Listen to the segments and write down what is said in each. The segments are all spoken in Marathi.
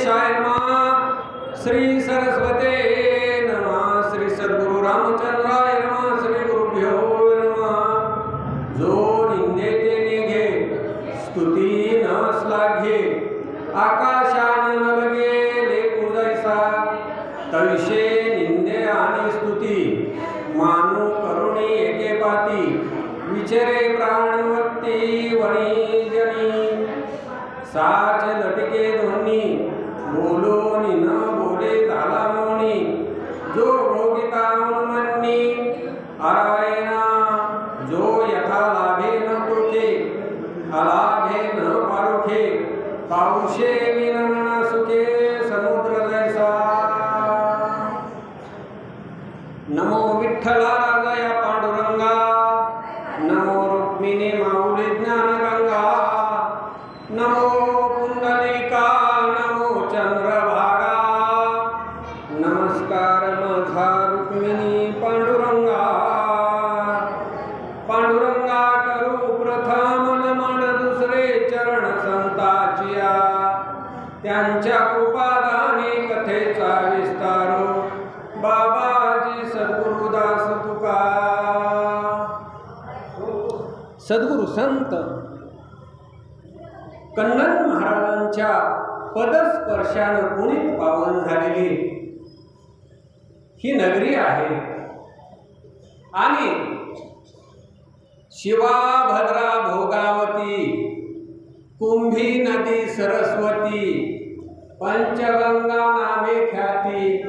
गणेशाय नमः। श्री सरस्वते नमः। श्री सद्गुरु रामचंद्राय नमः। श्री गुरुभ्यो नमः। जो निंदे ते निघे, स्तुती न श्लाघे, आकाशान न लगे लेकू जैसा, तैसे निंदे आणि स्तुती मानू करुणी एके पाती, विचरे प्राणवत्ती वणी जनी, साच लटके दोन्ही, बोलोनी न बोले झाला मोनी, जो भोगिता म्हणनी आरायना, जो यथा लाभे न तोखे, अलाभे न पारुखे, पाऊशे विनमना सुखे समुद्र जैसा। नमो विठ्ठला राजया पांडुरंगा, नमो रुक्मिणी माऊली ज्ञानगंगा, नमो पुंडलिका, नमो चंद्रभागा, नमस्कार माझा रुक्मिणी पांडुरंगा। पांडुरंगा करू प्रथम नमन दुसरे चरण संताचिया, त्यांच्या कृपादाने कथेचा विस्तारो, बाबाजी सद्गुरुदास तुका। सद्गुरु संत कन्नन महाराजांच्या पदस्पर्शानं पुनीत पावन झालेली ही नगरी आहे आणि शिवा भद्रा भोगावती, कुंभी नदी सरस्वती, पंचगंगा नामे ख्याती,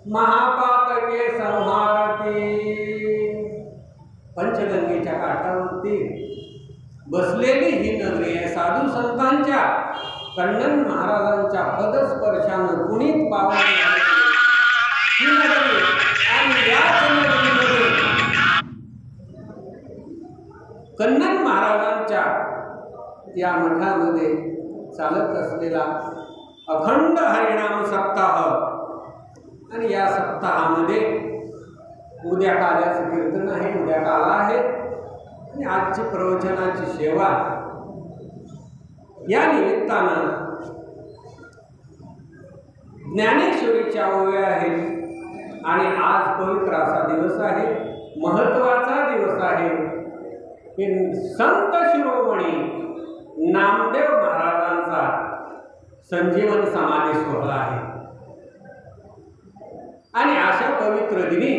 महापातके संहारती। पंचगंगेच्या काठावरती बसलेली ही नगरी आहे। साधू संतांच्या कन्नन महाराजांच्या पदस्पर्शानं पुनीत पावन ही नगरी आणि याच नगरीमध्ये कन्नन महाराजांच्या या मठामध्ये चालत असलेला अखंड हरिनाम सप्ताह आणि या सप्ताहामध्ये उद्या काल्याचं कीर्तन आहे, उद्या काला आहे आणि आजची प्रवचनाची सेवा। या निमित्तानं ज्ञानेश्वरीच्या ओव्या आहेत आणि आज पवित्र असा दिवस आहे, महत्त्वाचा दिवस आहे की संत शिरोमणी नामदेव महाराजांचा संजीवन समाधी सोहळा आहे आणि अशा पवित्र दिनी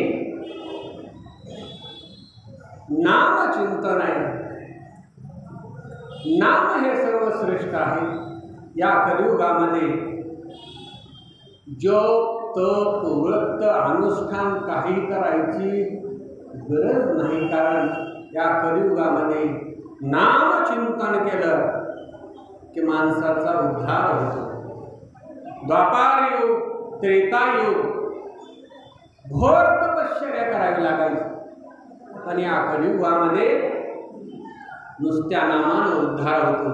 नाम चिंतन आहे। नाम हे सर्वश्रेष्ठ आहे। या कलियुगामध्ये जप तप व्रत अनुष्ठान काही करायची गरज नाही, कारण या कलियुगामध्ये नाम चिंतन केलं की माणसाचा उद्धार होतो। द्वापार युग, त्रेतायुग घोर तपश्चर्या करावी लागायची, पण या कलियुगामध्ये नुसत्या नामानं उद्धार होतो।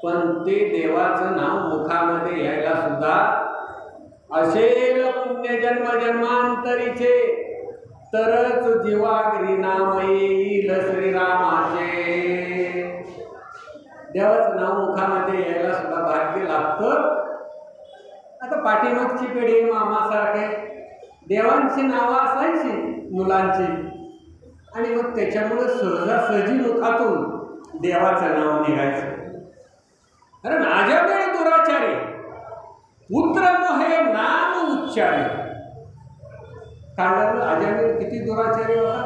पण ते देवाचं नाव मुखामध्ये यायला सुद्धा असेल पुण्य जन्म जन्मांतरीचे, तरच जीवाग्री नाम येईल श्रीरामाचे। देवाचं नाव मुखामध्ये यायला सुद्धा भाग्य लागतं। आता पाठीमागची पिढी मामासारखे देवांची नावं असायची मुलांची आणि मग त्याच्यामुळे सहजासहजी मुखातून देवाचं नाव निघायचं। कारण अजबेळ दुराचारी पुत्र मोहे नाम उच्चारे। कारण अजबेळ किती दुराचारी होता,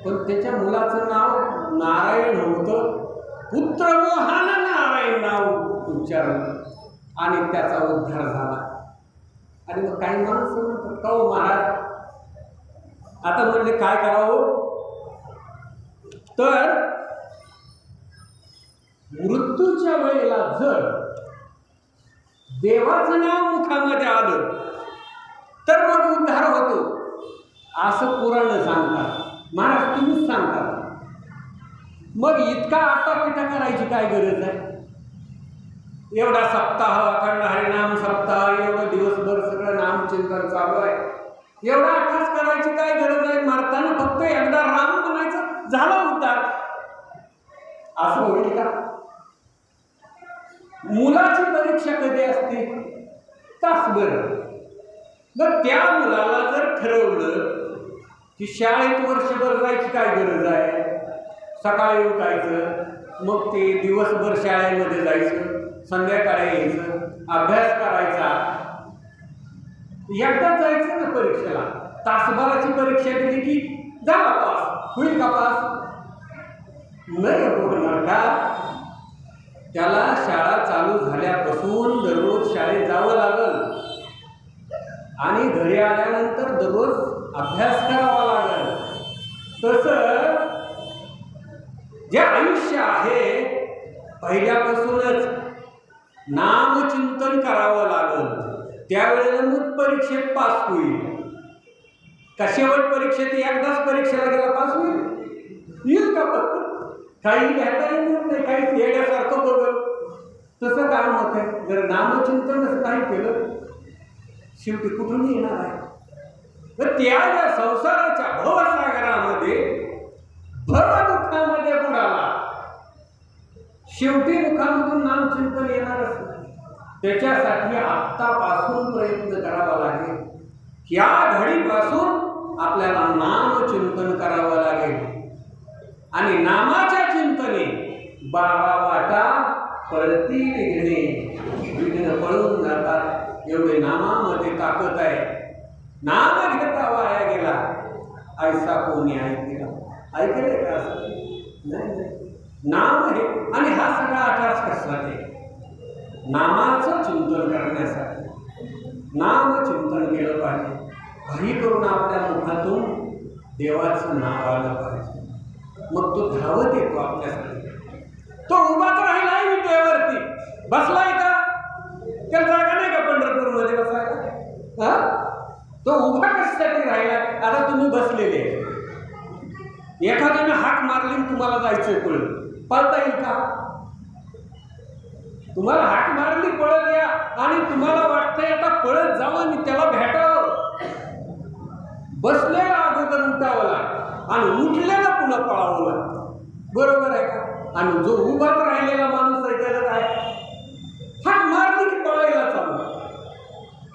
पण त्याच्या मुलाचं नाव नारायण होतं। पुत्र मोहानं नारायण नाव उच्चारलं आणि त्याचा उद्धार झाला। आणि मग काही माणसं म्हणतात का हो महाराज, आता म्हणले काय करावं, तर मृत्यूच्या वेळेला जर देवाचं नाव मुखामध्ये आलं तर मग उद्धार होतो, असं पुराण सांगतात। महाराज तुम्हीच सांगतात, मग इतका आटापिटा करायची काय गरज आहे? एवढा सप्ताह, अखंड हरिनाम सप्ताह, एवढं दिवसभर सगळं नामचिंतन चालू आहे, एवढा अभ्यास करायची काय गरज आहे? मारताना फक्त एकदा राम म्हणायचं, झाला उद्धार। असं होईल का? मुलाची परीक्षा कधी असते? तासभर. मग त्या मुलाला जर ठरवलं की शाळेत वर्षभर जायची काय गरज आहे, सकाळी उठायचं, मग ते दिवसभर शाळेमध्ये जायचं, संध्याकाळी यायचं, अभ्यास करायचा, एकदाच जायचं ना परीक्षेला. तासभराची परीक्षा दिली की झाला पास. होईल का पास? नाही होणार का? त्याला शाळा चालू झाल्यापासून दररोज शाळेत जावं लागल आणि घरी आल्यानंतर दररोज अभ्यास करावा लागल. तसं जे आयुष्य आहे पहिल्यापासूनच नामचिंतन करावं लागल. त्यावेळेला मग परीक्षेत पास होईल. कशावर परीक्षेत एकदाच परीक्षेला गेला पास होईल? येईल का? काही घेता येणार नाही, काही येण्यासारखं बघल. तसं काम होत आहे. जर नामचिंतन काही केलं शेवटी कुठून येणार आहे? तर त्या ज्या संसाराच्या भवसागरामध्ये भवदुःखामध्ये बुडाला, शेवटी दुःखामधून नामचिंतन येणारच नाही. त्याच्यासाठी आत्तापासून प्रयत्न करावा लागेल. या घडीपासून आपल्याला नामचिंतन करावं लागेल. आणि नामाच्या चिंतने 12 वाटा पळती विघ्ने, विघ्न पळून जातात. एवढे नामामध्ये ताकद आहे. नाम घेता वाया गेला ऐसा कोणी ऐकला? ऐकले का? नाही. नाम आहे. आणि हा सगळा आकाश कशासाठी? नामाचं चिंतन करण्यासाठी. नाम चिंतन केलं पाहिजे. काही करून आपल्या मुखातून देवाचं नाव आलं पाहिजे. मग तो धावत येतो आपल्यासाठी. तो उभाच राहिलाय विटेवरती, बसलाय का? त्याला जागा नाही का पंढरपूरमध्ये बसायला? तो उभा कशासाठी राहिला? आता तुम्ही बसलेले, एखाद्याने हाक मारली तुम्हाला जायचंय पळत, पळता येईल का? तुम्हाला हाक मारली पळत या आणि तुम्हाला वाटतंय आता पळत जावं आणि त्याला भेटावं. बसलेला अगोदर उठावं लागतं आणि उठलेला पुन्हा पळावं लागतं. बरोबर आहे का? आणि जो उभाच राहिलेला माणूस आहे त्याला काय? हाक मारली की पळायला चालू.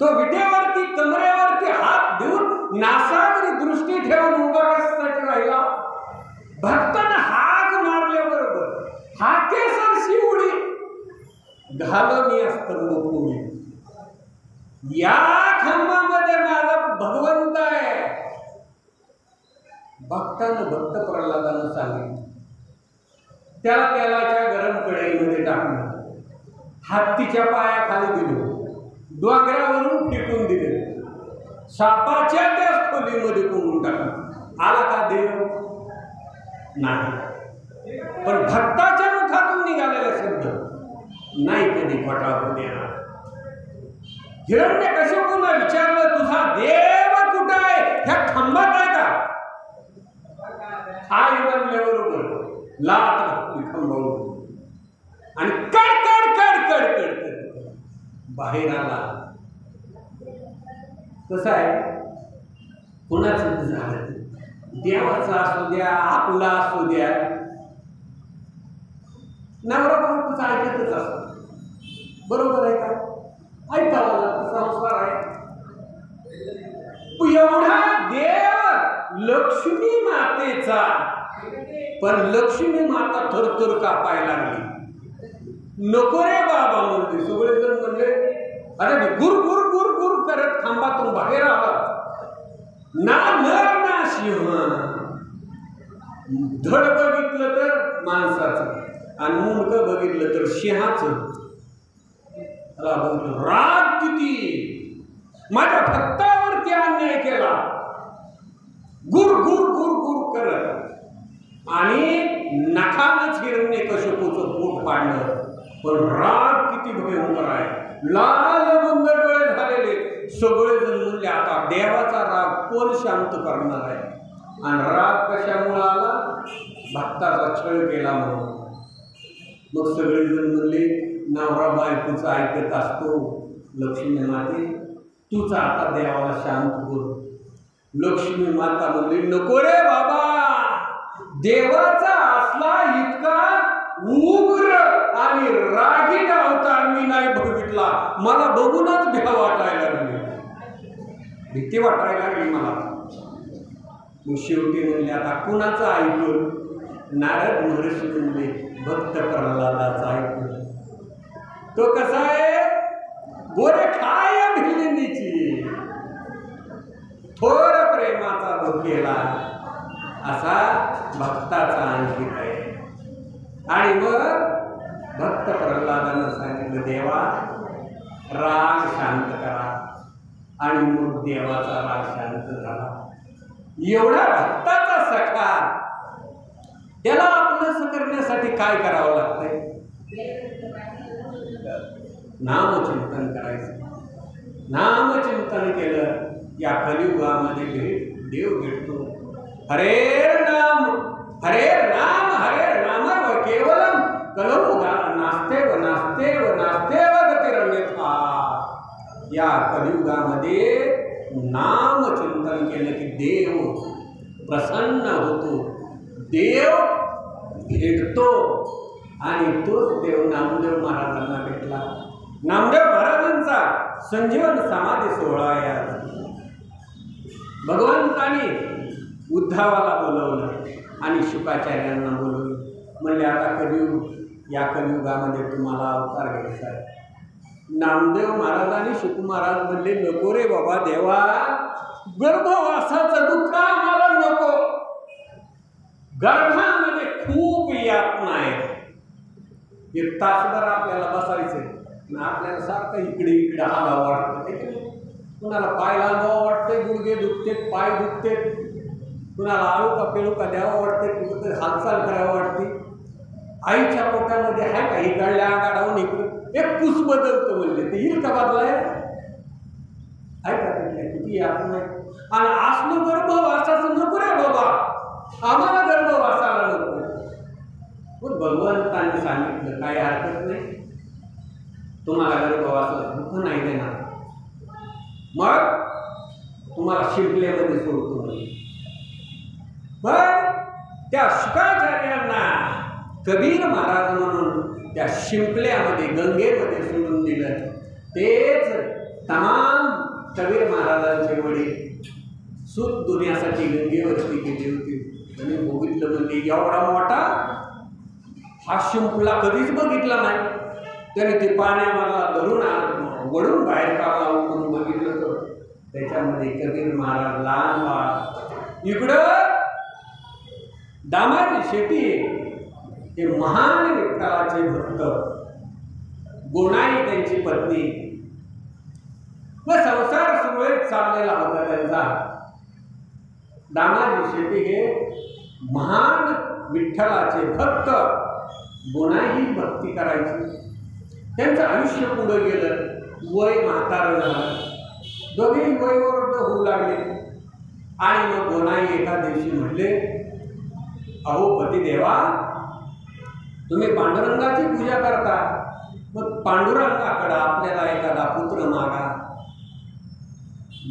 तो विटेवरती कमरेवरती हात देऊन नासावरी दृष्टी ठेवून उभा कशासाठी राहिला? भक्तांना हाक मारल्याबरोबर हाकेसरशी उडी घालून असतं मोठी. या खांबामध्ये माझा भगवंत आहे. भक्तानं भक्त प्रल्हादानं सांगितलं. त्याला तेलाच्या गरम कढईमध्ये टाकलं, हत्तीच्या पायाखाली दिलं, डोंगरावरून फेकून दिले, सापाच्या त्या खोलीमध्ये कोंबून टाकलं. आला का देव? नाही. पण भक्ताच्या मुखातून निघालेला शब्द नाही कधी पटावून देणार. हिरण्यकश्यपूने विचारलं, तुझा देव कुठं आहे? ह्या खांबात आहे का? आई म्हणल्याबरोबर लाट खांबावरून आणि कड कड कड कड कड बाहेर आला. कसं आहे? कुणाचं झालं, देवाचा असू द्या, आपला असू द्या, नवरा बायकोचं ऐकतच असतो. बरोबर आहे का? ऐकावा लागतं, संस्कार आहे. एवढा देव लक्ष्मी मातेचा, पण लक्ष्मी माता थरथर कापायला लागली. नको रे बाबा म्हणले. सगळेजण म्हणले, अरे गुर गुर गुर गुर करत खांबातून बाहेर आला. ना नर ना शिव. धड बघितलं तर माणसाचं आणि मुंडकं बघितलं तर सिंहाचं. राग किती! माझ्या भक्तावरती अन्याय केला, गुर गुर गुर गुर करत, आणि नखानच हिरण्यकश्यपूचं पोट पाडलं. पण राग किती भयंकर आहे. लाल बुंद डोळे झालेले सगळेजण म्हणले, आता देवाचा राग कोण शांत करणार आहे? आणि राग कशामुळे आला? भक्ताचा छळ केला म्हणून. मग सगळेजण म्हणले, नवरा बायकोचं ऐकत असतो लक्ष्मी माते, तुझा आता देवाला शांत कर. लक्ष्मी माता म्हणली, नको रे बाबा, देवाचा असला इतका उग्र आणि रागीट अवतार मी नाही बघितला. मला बघूनच भीती वाटायला लागली, भीती वाटायला लागली मला. मग शेवटी म्हणले आता कुणाचं ऐकून? नारद महर्षी म्हणले भक्त प्रल्हादाचा ऐकून. तो कसा आहे? गोरे खाय भिल्लिंदीची, थोर प्रेमाचा भुकेला, असा भक्ताचा अंकित आहे. आणि मग भक्त प्रल्हादानं सांगितलं देवा राग शांत करा. आणि मग देवाचा राग शांत झाला. एवढा भक्ताचा सखा, त्याला आपलं करण्यासाठी काय करावं लागतंय? नामचिंतन करायचं. नामचिंतन केलं या कलियुगामध्ये देव भेटतो. हरे नाम हरे नाम हरे नाम व केवलम कलौ नास्ते व नास्ते व नास्ते व गतिरन्यथा. या कलियुगामध्ये नामचिंतन केलं की देव प्रसन्न होतो, देव भेटतो. आणि तोच देव नामदेव महाराजांना भेटला. नामदेव महाराजांचा संजीवन समाधी सोहळा आहे. भगवंतानी उद्धवाला बोलवलं आणि शुकाचार्यांना बोलवलं. म्हणले आता कलियुग, या कलियुगामध्ये तुम्हाला अवतार घ्यायचा आहे. नामदेव महाराजांनी शुक महाराज म्हणले नको रे बाबा देवा, गर्भवासाचं दुःख आम्हाला नको. गर्भामध्ये खूप यातना आहे. एक तासभर आपल्याला बसायचं, आपल्याला सारखं इकडे इकडे हालावं वाटतं. कुणाला पाय लावावं वाटते, गुडघे दुखते, पाय दुखते, कुणाला आळू का पेळू का द्यावं वाटते, कुठं हालचाल करावं वाटते. आईच्या पोटामध्ये आहे का इकडल्या आगाडावून इकडं एक पूस बदलतं म्हणले, ते येईल का बदलाय? आहे का तिथल्या किती आपण? आणि असलं गर्भवासाचं नको रे बाबा, आम्हाला गर्भवासाला नको. पण भगवंतांनी सांगितलं काही हरकत नाही, तुम्हाला गर्भवासाचं दुःख नाही देणार. मग तुम्हाला शिंपल्यामध्ये सोडतो. मग त्या शुकाचार्यांना कबीर महाराज म्हणून त्या शिंपल्यामध्ये गंगेमध्ये सोडून दिलं. तेच तमाम कबीर महाराजांचे वडील सूत दुनियासाठी गंगेवरती गेले होते. आणि बघितलं म्हणजे एवढा मोठा हा शिंपला कधीच बघितला नाही. त्याने ते पाण्याला धरून वडून बाहेर काढला, उठून बघितलं तर त्याच्यामध्ये कबीर महाराज लहान बाळ. इकडं दामाजी शेट्टी हे महान विठ्ठलाचे भक्त, गोनाई त्यांची पत्नी. व संसार सुरळीत चाललेला होता त्यांचा. दामाजी शेट्टी हे महान विठ्ठलाचे भक्त, गोनाई भक्ती करायची. त्यांचं आयुष्य पुढे गेलं, वय म्हातारं झालं, दोघेही वयोवृद्ध होऊ लागले. आणि मग गोनाई एका दिवशी म्हणले अहो पतिदेवा, तुम्ही पांडुरंगाची पूजा करता, मग पांडुरंगाकडे आपल्याला एखादा पुत्र मागा.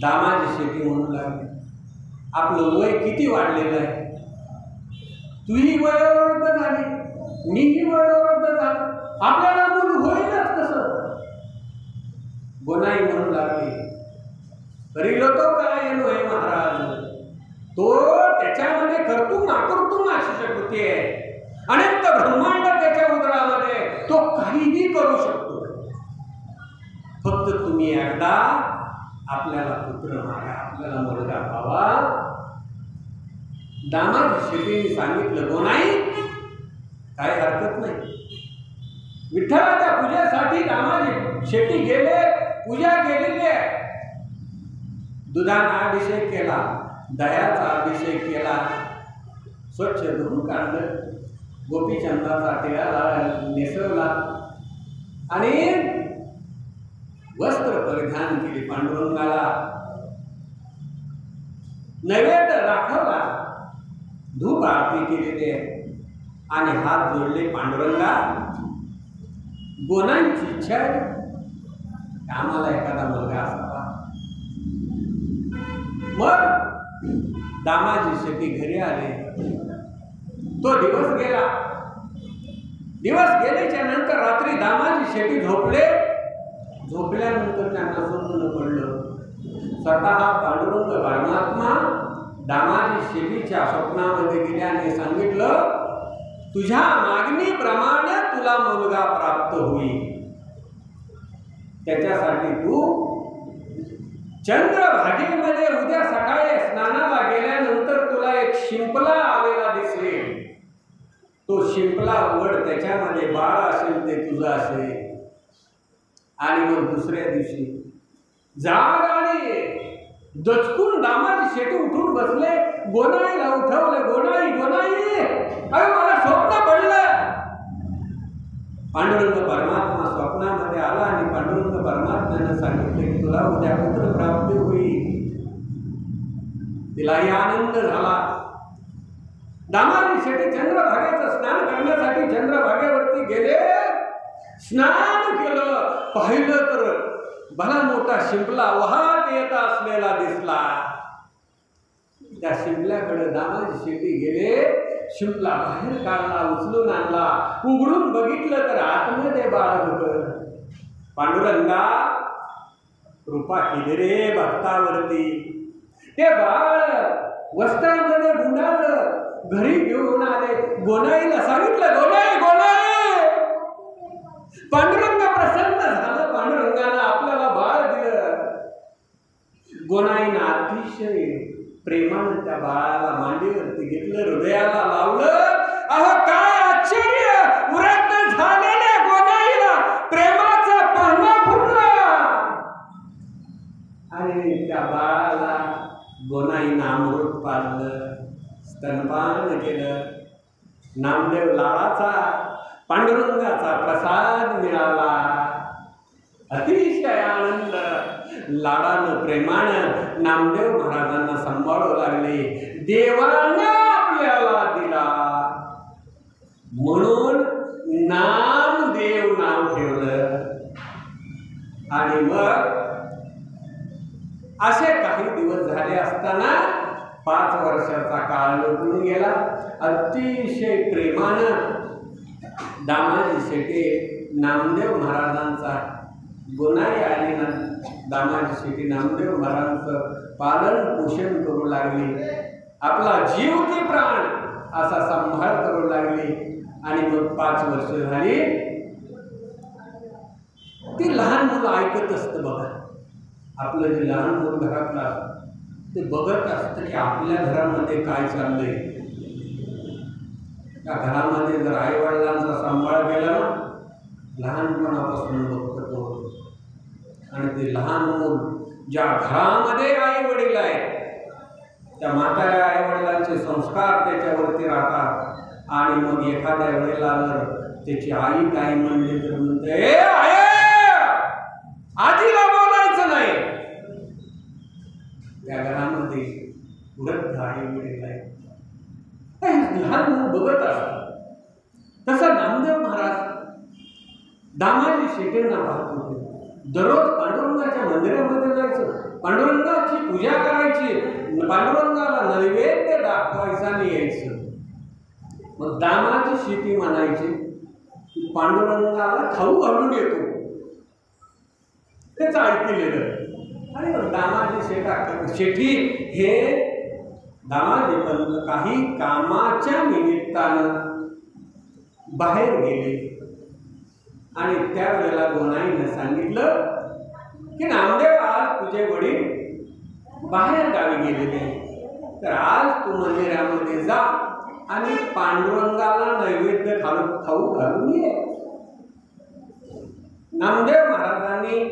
दामाजी शेट्टी म्हणू लागले आपलं वय किती वाढलेलं आहे, तूही वयोवृद्ध झाली, मीही वयोवृद्ध झालो, आपल्याला मूल होईलच कसं? गोनाई म्हणू लागली करील तो काय नव्हे महाराज, तो त्याच्यामध्ये कर्तुम अकर्तुम अशी शक्ती आहे. अनंत ब्रह्मांड त्याच्या उदरामध्ये, तो काहीही करू शकतो. फक्त तुम्ही एकदा आपल्याला पुत्र मागा, आपल्याला मुलगा व्हावा. दामाजी शेट्टींनी सांगितलं गोनाई काही हरकत नाही. विठ्ठलाच्या पूजेसाठी दामाजी शेट्टी गेले, पूजा केलेली आहे. दुधाचा अभिषेक केला, दह्याचा अभिषेक केला, स्वच्छ धुवून काढलं, गोपीचंदाचा टिळा नेसवला आणि वस्त्र परिधान केले. पांडुरंगाला नैवेद्य दाखवला, धूप आरती केलेली आणि हात जोडले. पांडुरंगा, गोनाईची इच्छा आहे आम्हाला एखादा मुलगा असावा. मग दामाजी शेट्टी घरी आले. तो दिवस गेला. दिवस गेल्याच्या नंतर रात्री दामाजी शेटी झोपले. झोपल्यानंतर त्यांना स्वप्न पडलं. स्वतः पांडुरंग परमात्मा दामाजी शेटीच्या स्वप्नामध्ये गेल्याने सांगितलं, तुझ्या मागणीप्रमाणे तुला मुलगा प्राप्त होईल. त्याच्यासाठी तू चंद्रभागेमध्ये उद्या सकाळी स्नानाला गेल्यानंतर तुला एक शिंपला आलेला दिसेल. तो शिंपला उघड, त्याच्यामध्ये बाळ असेल ते तुझं असेल. आणि मग दुसऱ्या दिवशी जाग आली. दचकून दामाजी शेटी उठून बसले. गोनाईला उठवले. गोनाई गोनाई, अरे मला स्वप्न पडलं. पांडुरंग परमात्मा स्वप्नामध्ये आला आणि पांडुरंग परमात्म्यानं सांगितले की तुला उद्या पुत्र प्राप्ती होईल. तिलाही आनंद झाला. दामाजी शेटी चंद्रभागेचं स्नान करण्यासाठी चंद्रभागेवरती गेले. स्नान केलं. पाहिलं तर भला मोठा शिंपला वाहत येत असलेला दिसला. त्या शिंपल्याकडे दामाजी शेटी गेले. शिंपला बाहेर काढला, उचलून आणला. उघडून बघितलं तर आतमध्ये बाळ होतं. पांडुरंगा, कृपा केली रे भक्तावरती. ते बाळ वस्त्रामध्ये गुंडाळलं. घरी घेऊन आले. गोनाईला सांगितलं, गोनाई गोनाई, पांडुरंग प्रसन्न झालं. पांडुरंगानं आपल्याला बाळ दिलं. गोनाईनं अतिशय प्रेमानं त्या बाळाला मांडीवरती घेतलं, हृदयाला लावलं. अहो काय आश्चर्य! व्रत झालेल्या गोनाईला प्रेमाचा पाहणा फुटला. आणि त्या बाळाला गोनाईनं अमृत पाजलं, स्तनपान केलं. नामदेव लाडाचा, पांडुरंगाचा प्रसाद मिळाला. अतिशय आनंद. लाडानं प्रेमानं नामदेव महाराजांना सांभाळू लागले. देवानं आपल्याला दिला म्हणून नामदेव नाव ठेवलं. आणि मग असे काही दिवस झाले असताना 5 वर्षाचा काळ निघून गेला. अतिशय प्रेमानं दामाजी शेटे नामदेव महाराजांचा, गोनाई आणि दामाजी शेटी नामदेव महाराजांचं पालन पोषण करू लागले. आपला जीव की प्राण असा सांभाळ करू लागले. आणि मग 5 वर्ष झाली. ती लहान मुलं ऐकत असतं बघा. आपलं जे लहान मुलं घरातला ते बघत असतं की आपल्या घरामध्ये काय चाललंय. त्या घरामध्ये जर आई वडिलांचा सांभाळ केला ना, लहानपणापासून बघतो तो. आणि ते लहान मूल ज्या घरामध्ये आई वडील आहेत, त्या म्हाताऱ्या आई वडिलांचे संस्कार त्याच्यावरती राहतात. आणि मग एखाद्या वेळेला जर त्याची आई काही म्हणली तर म्हणते, ए आय, आजीला बोलायचं नाही. त्या घरामध्ये वृद्ध आई वडील आहेत. लहान मूल बघत असतात. तसा नामदेव महाराज दामाजी शेटेंना पाहत होते. दररोज पांडुरंगाच्या मंदिरामध्ये जायचं, पांडुरंगाची पूजा करायची, पांडुरंगाला नैवेद्य दाखवायचा आणि यायचं. मग दामाजी शेटी म्हणायची की पांडुरंगाला खाऊ घालून येतो. त्याचं ऐकलेलं. आणि दामाजी शेठी हे दामाजी पंत काही कामाच्या निमित्तानं बाहेर गेले. आणि त्यावेळेला गोनाईनं सांगितलं की नामदेव, आज तुझे वडील बाहेर गावी गेलेले, तर आज तू मंदिरामध्ये जा आणि पांडुरंगाला नैवेद्य खाऊ घालून ये. नामदेव महाराजांनी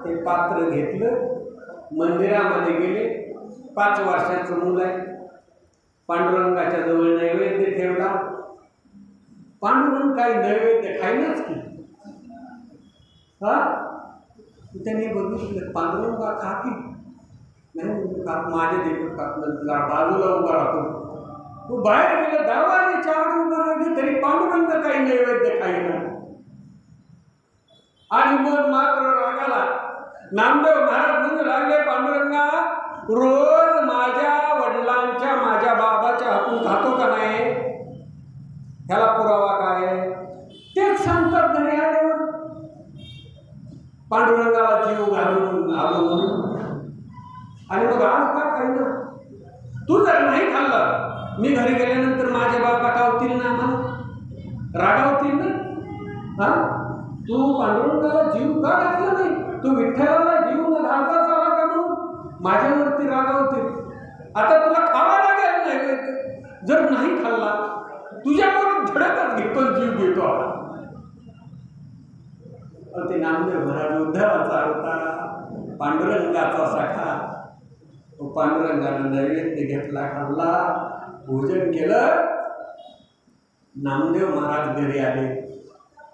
ते पात्र घेतलं, मंदिरामध्ये गेले. 5 वर्षाचं मुलं आहे. पांडुरंगाच्या जवळ नैवेद्य ठेवला. पांडुरंग काही नैवेद्य खाईनच की. त्यांनी बघितलं, पांडुरंगा खा की नाही, माझ्या देखील बाजूला उभा राहतो. तू बाहेर गेलं, दरवाजेच्या आड उभं राहिली तरी पांडुरंग काही नैवेद्य खाईना. आणि मग मात्र रागाला नामदेव महाराज म्हणून लागले, पांडुरंगा, रोज माझ्या वडिलांच्या, माझ्या बाबाच्या हातून खातो का नाही? ह्याला पुरावा काय? पांडुरंगाला जीव घालून आलो म्हणून. आणि मग आज का खाईना? तू जर नाही खाल्लं, मी घरी गेल्यानंतर माझे बाबा कावतील ना, मला रागावतील ना. हा, तू पांडुरंगाला जीव का घातला नाही? तू विठ्ठलाला जीव न घालता चाला का म्हणून माझ्यावरती रागावतील. आता तुला खावा लागेल नाही. जर नाही खाल्ला तुझ्याबरोबर धडकच घेतो, जीव घेतो. ते नामदेव महाराज उद्धवाचा होता, पांडुरंगाचा सखा. पांडुरंगानं नैवेद्य घेतला, खाल्ला, भोजन केलं. नामदेव महाराज घरी आले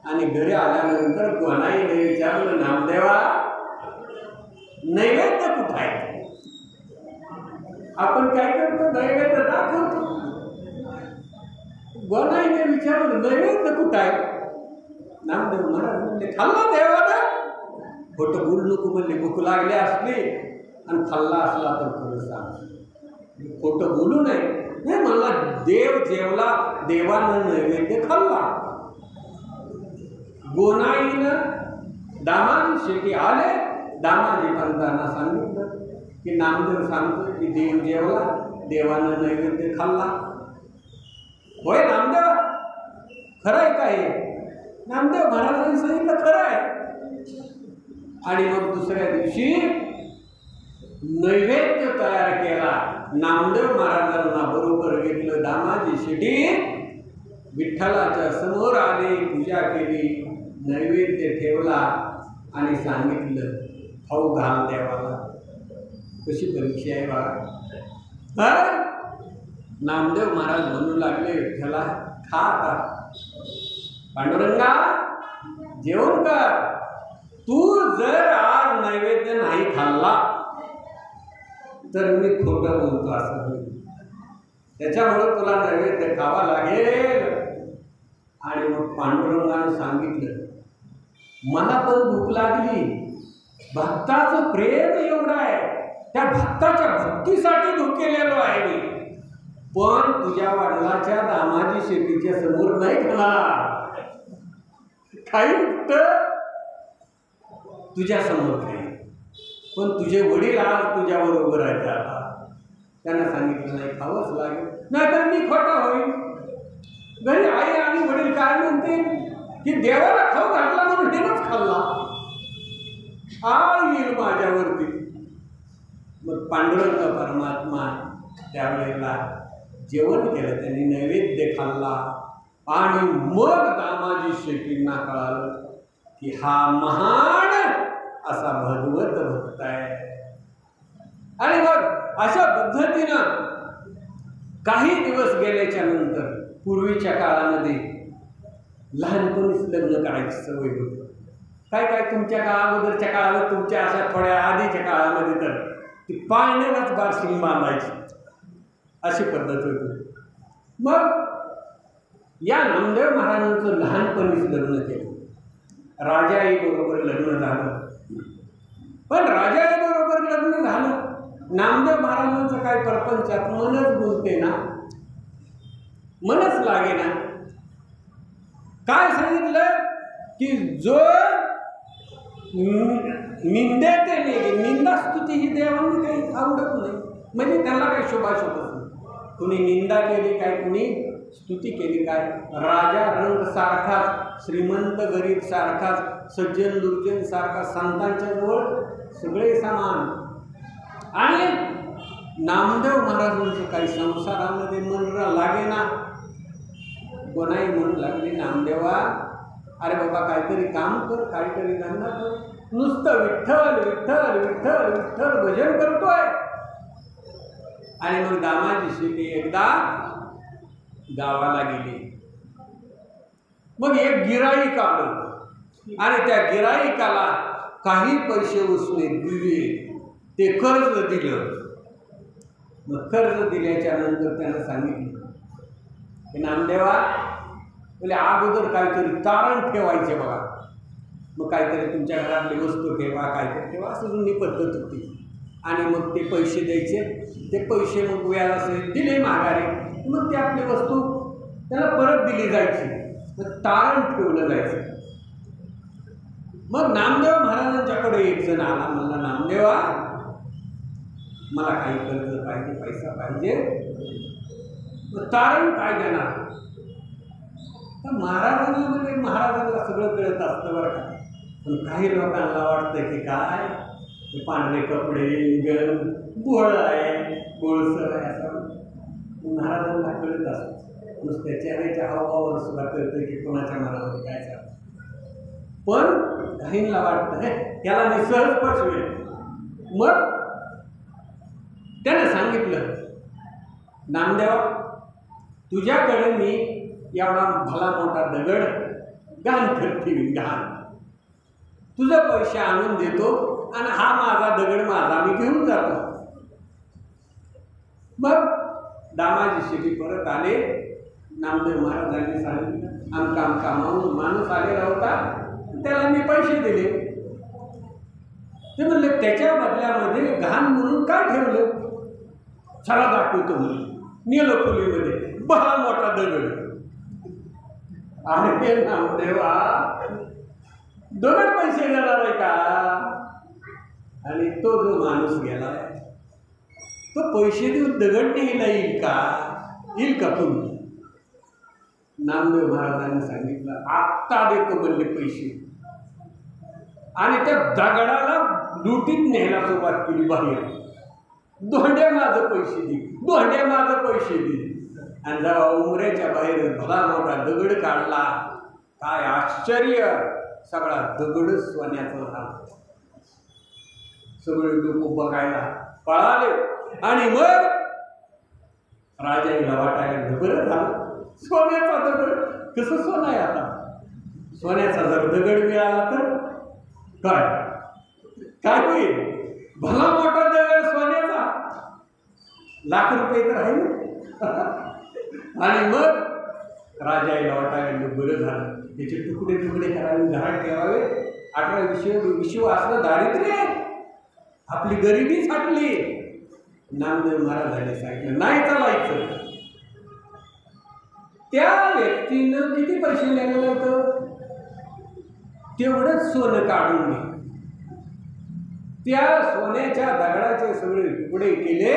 आणि घरी आल्यानंतर कोणाही नाही विचारलं, नामदेवा नैवेद्य कुठं आहे? आपण काय करतो? नैवेद्य दाखवतो. कोणाही विचारलं नैवेद्य कुठं आहे? नामदेव महाराज म्हणले, खाल्ला देवाला. खोटं बोलू नको म्हणले, भूक लागली असली आणि खाल्ला असला तर खरं सांग, खोटं बोलू नये. नाही मला देव जेवला, देवानं नैवेद्य खाल्ला. गोनाईनं दामाजी शेटी आले, दामाजी पंतांना सांगितलं की नामदेव सांगतो की देव जेवला, देवानं नैवेद्य खाल्ला. होय नामदेव, खरं आहे का हे? नामदेव महाराजांनी सांगितलं खरं आहे. आणि मग दुसऱ्या दिवशी नैवेद्य तयार केला. नामदेव महाराजांना बरोबर घेतलं. दामाजी शेटी विठ्ठलाच्या समोर आले, पूजा केली, नैवेद्य ठेवला आणि सांगितलं खाऊ घाल देवाला. कशी परीक्षा आहे बघा. नामदेव महाराज म्हणू लागले विठ्ठला खा आता, पांडुरंगा जेवण कर. तू जर आज नैवेद्य नाही खाल्ला तर मी खोटं बोलतो असं होईल. त्याच्यामुळं तुला नैवेद्य खावा लागेल. आणि मग पांडुरंगानं सांगितलं मला पण भूक लागली, भक्ताचं प्रेम एवढं आहे, त्या भक्ताच्या भक्तीसाठी भुकेलेलो आहे मी, पण तुझ्या वडिलाच्या दामाजी शेतीच्या समोर नाही खाणार. खाईन तर तुझ्या समोर खाईन, पण तुझे वडील आज तुझ्याबरोबर आहेत. आता त्यांना सांगितलं नाही खावंच लागेल, नाहीतर मी खोटा होईल. घरी आई आणि वडील काय म्हणतील की देवाला खाऊ घातला म्हणून हेच खाल्ला, आ येईल माझ्यावरती. मग पांडुरंग परमात्मा त्यावेळेला जेवण केलं, त्यांनी नैवेद्य खाल्ला. आणि मग दामाजी शेट्टींना कळालं की हा महान असा भगवत भक्त आहे. आणि मग अशा पद्धतीनं काही दिवस गेल्याच्या नंतर पूर्वीच्या काळामध्ये लहानपणीच लग्न करायची सवय होती. काय काय तुमच्या अगोदरच्या काळामध्ये, तुमच्या अशा थोड्या आधीच्या काळामध्ये तर ती पाळण्यालाच बारशिंग बांधायची, अशी पद्धत होती. मग या नामदेव महाराजांचं लहानपणीच लग्न केलं. राजाई बरोबर लग्न झालं. पण राजाई बरोबर लग्न झालं, नामदेव महाराजांचं काय परपंचात मनच बोलते ना, मनच लागे ना. काय सांगितलं की जो निंदेते नाही, निंदास्तुती ही देवांनी काही आवडत नाही, म्हणजे त्याला काही शोभाशोभत नाही. कुणी निंदा केली काय, कुणी स्तुती केली काय. राजा रंग सारखाच, श्रीमंत गरीब सारखाच, सज्जन दुर्जन सारखा, संतांच्या जवळ सगळे समान. आणि नामदेव महाराजांचं काही संसारामध्ये मन लागे ना. कोणाही म्हणू लागले नामदेवा अरे बाबा काहीतरी काम कर, काहीतरी धंदा कर, नुसतं विठ्ठल विठ्ठल विठ्ठल विठ्ठल भजन करतोय. आणि मग दामाजी शेट्टी एकदा गावाला गेली. मग एक गिराईक आलं आणि त्या गिराईकाला काही पैसे उसने दिले, ते कर्ज दिलं. मग कर्ज दिल्याच्या नंतर त्यानं सांगितलं की नामदेवा बोले अगोदर काहीतरी तारण ठेवायचे बघा, मग काहीतरी तुमच्या घरातली वस्तू ठेवा, काहीतरी ठेवा, असं जुनी पद्धत होती. आणि मग ते पैसे द्यायचे, ते पैसे मग व्याजासहित दिले माघारी, मग ते आपली वस्तू त्याला परत दिली जायची. मग तारण ठेवलं जायचं. मग नामदेव महाराजांच्याकडे एक जण आला, म्हणला नामदेवा मला काही कर्ज पाहिजे, पैसा पाहिजे, तारण काय देणार? तर महाराजांना सगळं कळत असतं बरं का, पण काही लोकांना वाटतं की काय ते पांढरे कपडे, इंगण, बोळ आहे, बोळसर आहे, असं महाराजांना कळत असतं. नुसत्या चेहऱ्याच्या हावभावावर सुद्धा कळतं की कोणाच्या मनामध्ये काय चालतं. पण काहींना वाटतं हे त्याला मी सहज पचवेल. मग त्याने सांगितलं, नामदेवा तुझ्याकडे मी एवढा भला मोठा दगड गहाण ठेवीन, गहाण तुझं पैसे आणून देतो आणि हा माझा दगड माझा मी घेऊन जातो. मग दामाजी शेती परत आले. नामदेव महाराजांनी सांगितलं आमका माणूस आलेला होता, त्याला मी पैसे दिले. ते म्हणले त्याच्या बदल्यामध्ये गहाण म्हणून काय ठेवलं? चला दाखवतो म्हणून. नेलो खोलीमध्ये भला मोठा दगड. अरे नामदेवा दगड पैसे देणार आहे का? आणि तो जो माणूस गेलाय तो पैसे देऊन दगड न्यायला येईल का? येईल का तुम्ही? नामदेव महाराजांनी सांगितलं आत्ता देतो म्हणले पैसे. आणि त्या दगडाला लुटीत न्यायला सुरुवात केली बाहेर. दोंड्या माझं पैसे दे, दोंड्या माझं पैसे दे. आणि जेव्हा उमऱ्याच्या बाहेर भला मोठा दगड काढला, काय आश्चर्य, सगळा दगडच सोन्याचा झाला. सगळे लोक बघायला पळाले. आणि मग राजाला वाटायला बरं झालं, सोन्याचा दगड. कसं सोनं आहे आता? सोन्याचा जर दगड मिळाला तर काय होईल? भला मोठा दगड सोन्याचा, ₹1,00,000 तर आहे ना. आणि मग राजाला वाटायला बरं झालं, त्याचे तुकडे तुकडे करावे, घरात ठेवावे. 18-20 असलं दारिद्र्य, आपली गरिबी साठली. नामदेव महाराजांनी सांगितलं नाही चालायचं. त्या व्यक्तीनं किती पैसे नेलेलं होतं? तेवढंच सोनं काढून घे. त्या सोन्याच्या दगडाचे सगळे तुकडे केले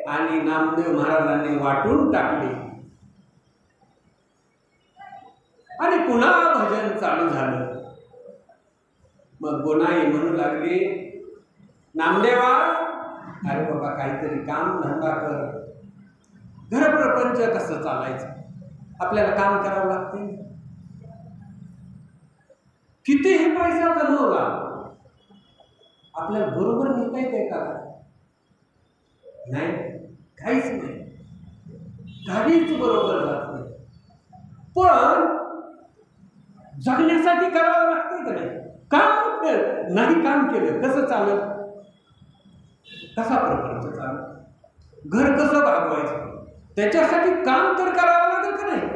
आणि नामदेव महाराजांनी वाटून टाकले. आणि पुन्हा भजन चालू झालं. मग गोनाई म्हणू लागले, नामदेवा अरे बाबा काहीतरी काम धंदा कर. घरप्रपंच कसं चालायचं? आपल्याला काम करावं लागते. कितीही पैसा कमवला आपल्याला बरोबर नेता येते का? नाही, काहीच नाही. काहीच बरोबर जात नाही. पण जगण्यासाठी करावं लागते का नाही? काम नाही काम केलं कसं चालत? कसा प्रपंच चालत? घर कसं भागवायचं? त्याच्यासाठी काम तर करावं लागेल का नाही?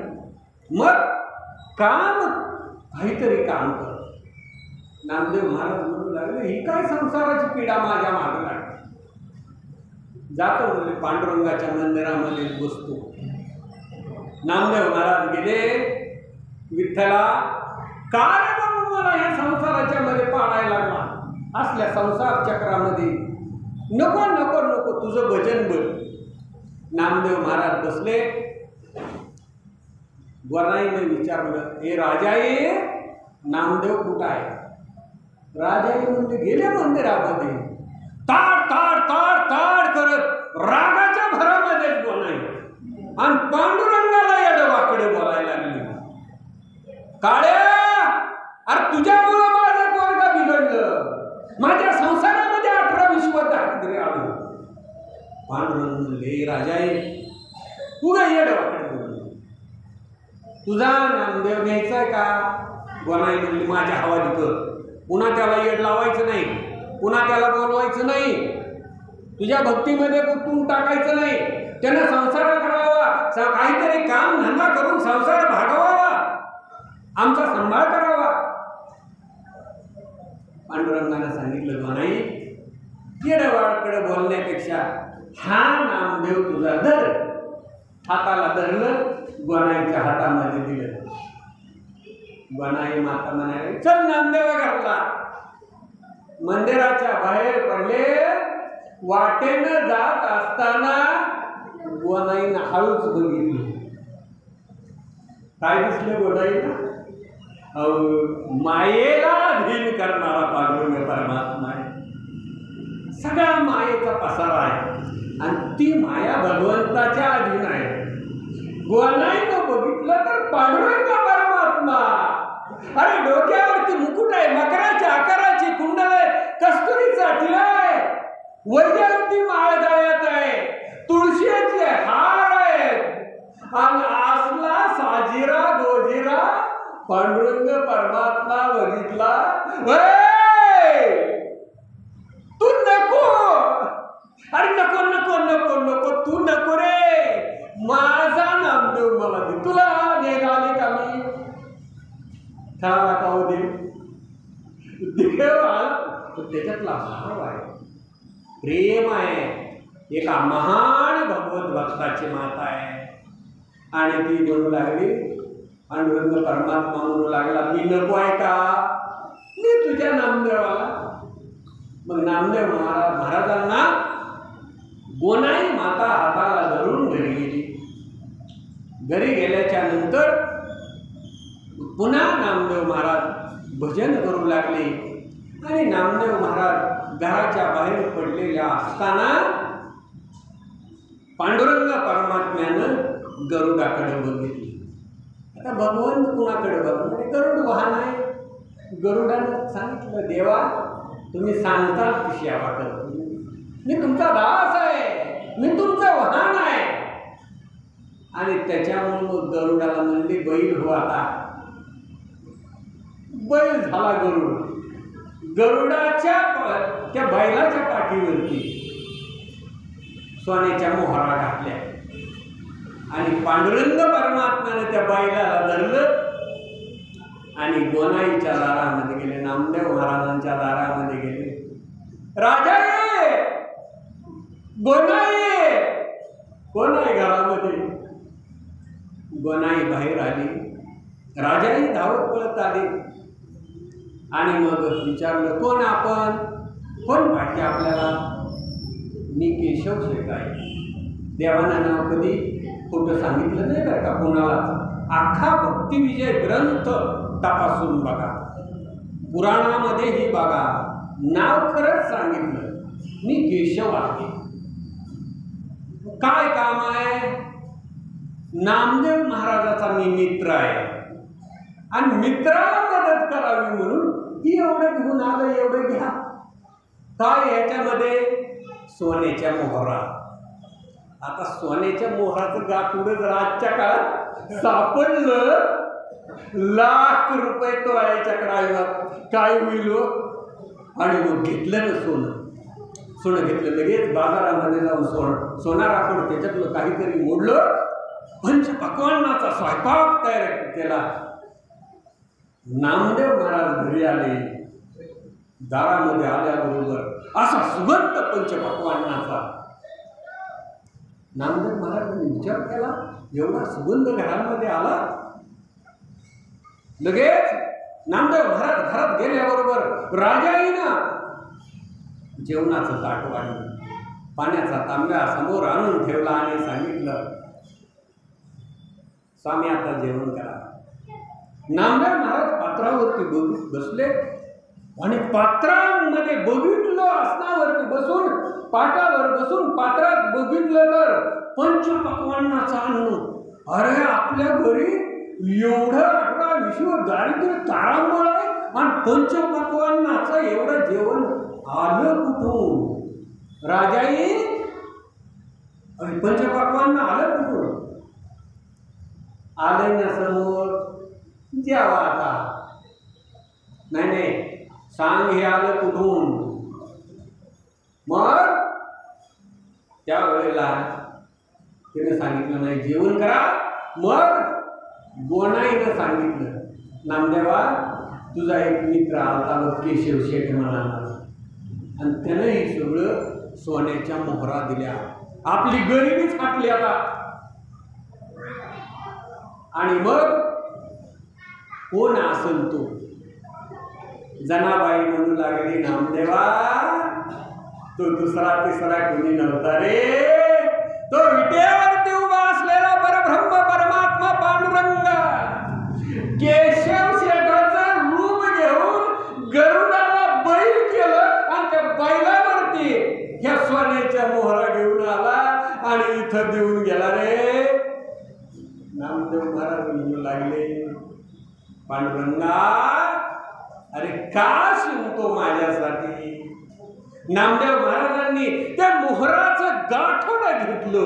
मग काम काहीतरी काम कर. नामदेव महाराज म्हणू लागले, ही काय संसाराची पीडा माझ्या मागे लागते. जातो म्हणजे पांडुरंगाच्या मंदिरामध्ये बसतो. नामदेव महाराज गेले, विठ्ठला काय बाबू मला या संसाराच्या मध्ये पाडायला लागला? असल्या संसार चक्रामध्ये नको नको नको, तुझं भजन बघ. नामदेव महाराज बसले. गोनाईने विचारलं, हे राजाई नामदेव कुठं आहे? राजाई म्हणजे गेले मंदिरामध्ये. ताड ताड ताड ताड करत रागाच्या भरामध्ये गोनाई आणि पांडुरंगाला येडवाकडे बोलायला लागली. काळ्या, अरे तुझ्यामुळं माझं पोरगा बिघडलं, माझ्या संसारामध्ये 18-20 दारिद्र्य आलं. पांडुरंग म्हणले, राजाई तू काय येडवाकडे बोलली? तुझा नामदेव घ्यायचाय का? गोनाई म्हणली, माझ्या हवाली कर. पुन्हा त्याला येड लावायचं नाही, पुन्हा त्याला बोलवायचं नाही, तुझ्या भक्तीमध्ये गुंतवून टाकायचं नाही. त्यानं संसार करावा, काहीतरी काम धंदा करून संसार भागवावा, आमचा सांभाळ करावा. पांडुरंगाने सांगितलं, गोनाई येडवाकडे बोलण्यापेक्षा हा नामदेव तुझा धर. हाताला धरलं, गोनाईच्या हातामध्ये दिलं. गोनाई माता म्हणाले, चल नामदेवा घातला. मंदिराच्या बाहेर पडले. वाटेनं जात असताना गोनाईनं हळूच बघितलं. काय दिसलं गोनाईला? मायेला अधीन करणारा पांडुरंग परमात्मा आहे. सगळा मायेचा पसारा आहे आणि ती माया भगवंताच्या अधीन आहे. गोनाईनं बघितलं तर पांडुरंग परमात्मा. अरे डोक्यावरती मुकुट आहे, मकराच्या आकाराची कुंडल आहे, कस्तुरीचा टिळा आहे, वैजयंती माळ गळ्यात आहे, तुळशीचे हार आहेत आणि असला साजिरा गोजिरा पांडुरंग परमात्मा बघितला. तू नको, अरे नको नको नको नको, तू नको रे, माझा नामदेव मला दे. तुला निघाले का मी का हो देव? देव त्याच्यातला भाव आहे, प्रेम आहे. एका महान भगवत भक्ताची माता आहे आणि ती म्हणू लागली, पांडुरंग परमात्मा म्हणू लागला, मी नको आहे का? मी तुझ्या नामदेवाला. मग नामदेव महाराजांना गोनाई माता हाताला धरून घरी गेली. घरी गेल्याच्या नंतर पुन्हा नामदेव महाराज भजन करू लागले आणि नामदेव महाराज घराच्या बाहेर पडलेल्या असताना पांडुरंग परमात्म्यानं गरुडाकडे बघितले. आता भगवंत कुणाकडे बघणार? गरुड वाहन आहे. गरुडानं सांगितलं, देवा तुम्ही सांगता तशी सेवा करतो, मी तुमचा दास आहे, मी तुमचं वाहन आहे. आणि त्याच्यामुळे मग गरुडाला म्हणले, बैल हो आता. बैल झाला गरुड. गरुडाच्या त्या बैलाच्या पाठीवरती सोन्याच्या मोहरा घातल्या आणि पांडुरंग परमात्म्याने त्या बैलाला धरलं आणि गोनाईच्या दारामध्ये गेले, नामदेव महाराजांच्या दारामध्ये गेले. राजा ये, गोनाई, गोनाई घरामध्ये. गोनाई बाहेर आली. राजाही धावत पळत आले आणि मग विचारलं, कोण आपण, कोण पाहिजे आपल्याला? मी केशव शेठ आहे. देवानं नाव कधी खोटं सांगितलं नाही बरं का कोणाला. अख्खा भक्तिविजय ग्रंथ तपासून बघा, पुराणामध्येही बघा, नाव खरंच सांगितलं, मी केशव आहे. काय काम आहे? नामदेव महाराजाचा मी मित्र आहे आणि मित्राला मदत करावी म्हणून ही एवढं घेऊन आलं, एवढं घ्या. काय याच्यामध्ये? सोन्याच्या मोहरा. आता सोन्याच्या मोहराचं गाठुडं जर आजच्या काळात सापडलं, लाख रुपये तोळ्याच्या कडाव्यात काय होईल? आणि मग घेतलं ना सोनं घेतलं, लगेच बाजारामध्ये जाऊन सोनाराकडं त्याच्यातलं काहीतरी मोडलं, पंचपक्वान्नाचा स्वयंपाक तयार केला. नामदेव महाराज घरी आले. दारामध्ये आल्याबरोबर असा सुगंध पंचपक्वान्नाचा. नामदेव महाराजांनी विचार केला, एवढा सुगंध घरामध्ये आला? लगेच नामदेव महाराज घरात गेल्याबरोबर राजाईनं जेवणाचं ताट वाढलं, पाण्याचा तांब्या समोर आणून ठेवला आणि सांगितलं, स्वामी आता जेवण करा. नामदेव महाराज पात्रावरती बसले आणि पात्रांमध्ये बघितलं, आसनावरती बसून, पाटावर बसून पात्रात बघितलं तर पंचपक्वान्नाचं अन्न. अरे आपल्या घरी एवढं 18-20 दारिद्र्य तारांबळ आहे आणि पंचपक्वान्नाचं एवढं जेवण आलं कुठून? राजाई, आणि पंचपक्वान्न आलं कुठून? आलं ना समोर, जेवा आता. नाही, सांग हे आलं कुठून? मग त्यावेळेला तिने सांगितलं, नाही जेवण करा. मग गोनाईनं सांगितलं, नामदेवा तुझा एक मित्र आलता बघ, केशव शेठ म्हणाला, आणि त्यानं हे सगळं सोन्याच्या मोहरा दिल्या. आपली गरिबीच फाटली आता. आणि मग कोण असेल तो जनाबाई म्हणू लागली, नामदेवा तो दुसरा तिसरा कोणी नव्हता रे, तो विटेवरती उभा असलेला परब्रह्म परमात्मा पांडुरंग केशव शेठाचं रूप घेऊन गरुडाला बैल केलं आणि त्या बैलावरती ह्या सोन्याच्या मोहरा घेऊन आला आणि इथं देऊन गेला रे. नामदेव महाराज म्हणू लागले, पांडुरंगा अरे का शिवतो माझ्यासाठी. नामदेव महाराजांनी त्या मोहराचं गाठोडं घेतलं,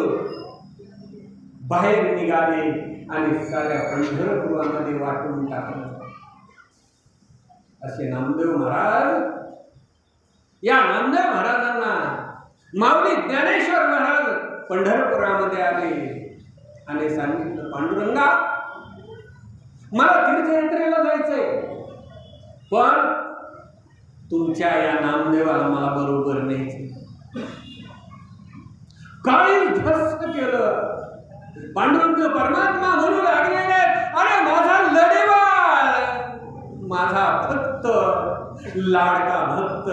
बाहेर निघाले आणि साऱ्या पंढरपुरामध्ये वाटून टाकलं. असे नामदेव महाराज. या नामदेव महाराजांना माऊली ज्ञानेश्वर महाराज पंढरपुरामध्ये आले आणि सांगितलं, पांडुरंगा मला तीर्थयात्रेला जायचंय, पण तुमच्या या नामदेवाला मला बरोबर न्यायचं. काही धस्त केलं. पांडुरंग परमात्मा म्हणू लागलेले, अरे माझा लडेवाळ, माझा भक्त, लाडका भक्त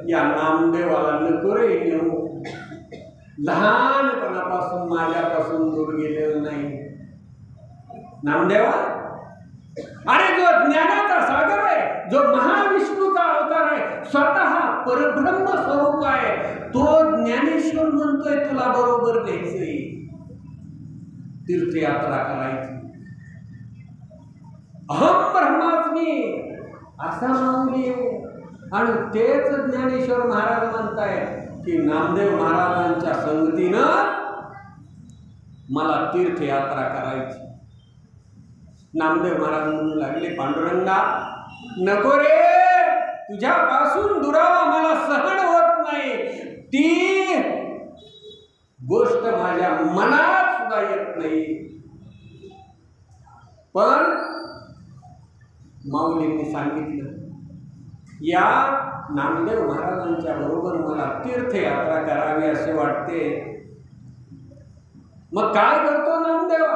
या नामदेवाला नको रे नेऊ. लहानपणापासून माझ्यापासून दूर गेलेलं नाही. नामदेवा अरे जो ज्ञानाचा सागर आहे, जो महाविष्णूचा अवतार आहे, स्वतः परब्रह्म स्वरूप आहे, तो ज्ञानेश्वर म्हणतोय तुला बरोबर न्यायचंय, तीर्थयात्रा करायची. अहम ब्रह्मास्मी असा माऊली. आणि तेच ज्ञानेश्वर महाराज म्हणताय की नामदेव महाराजांच्या संगतीनं मला तीर्थयात्रा करायची. नामदेव महाराज म्हणू लागले, पांडुरंगा नको रे, तुझ्यापासून दुरावा मला सहन होत नाही. ती गोष्ट माझ्या मनात सुद्धा येत नाही. पण माऊलींनी सांगितलं, या नामदेव महाराजांच्या बरोबर मला तीर्थयात्रा करावी असे वाटते. मग काय करतो नामदेवा.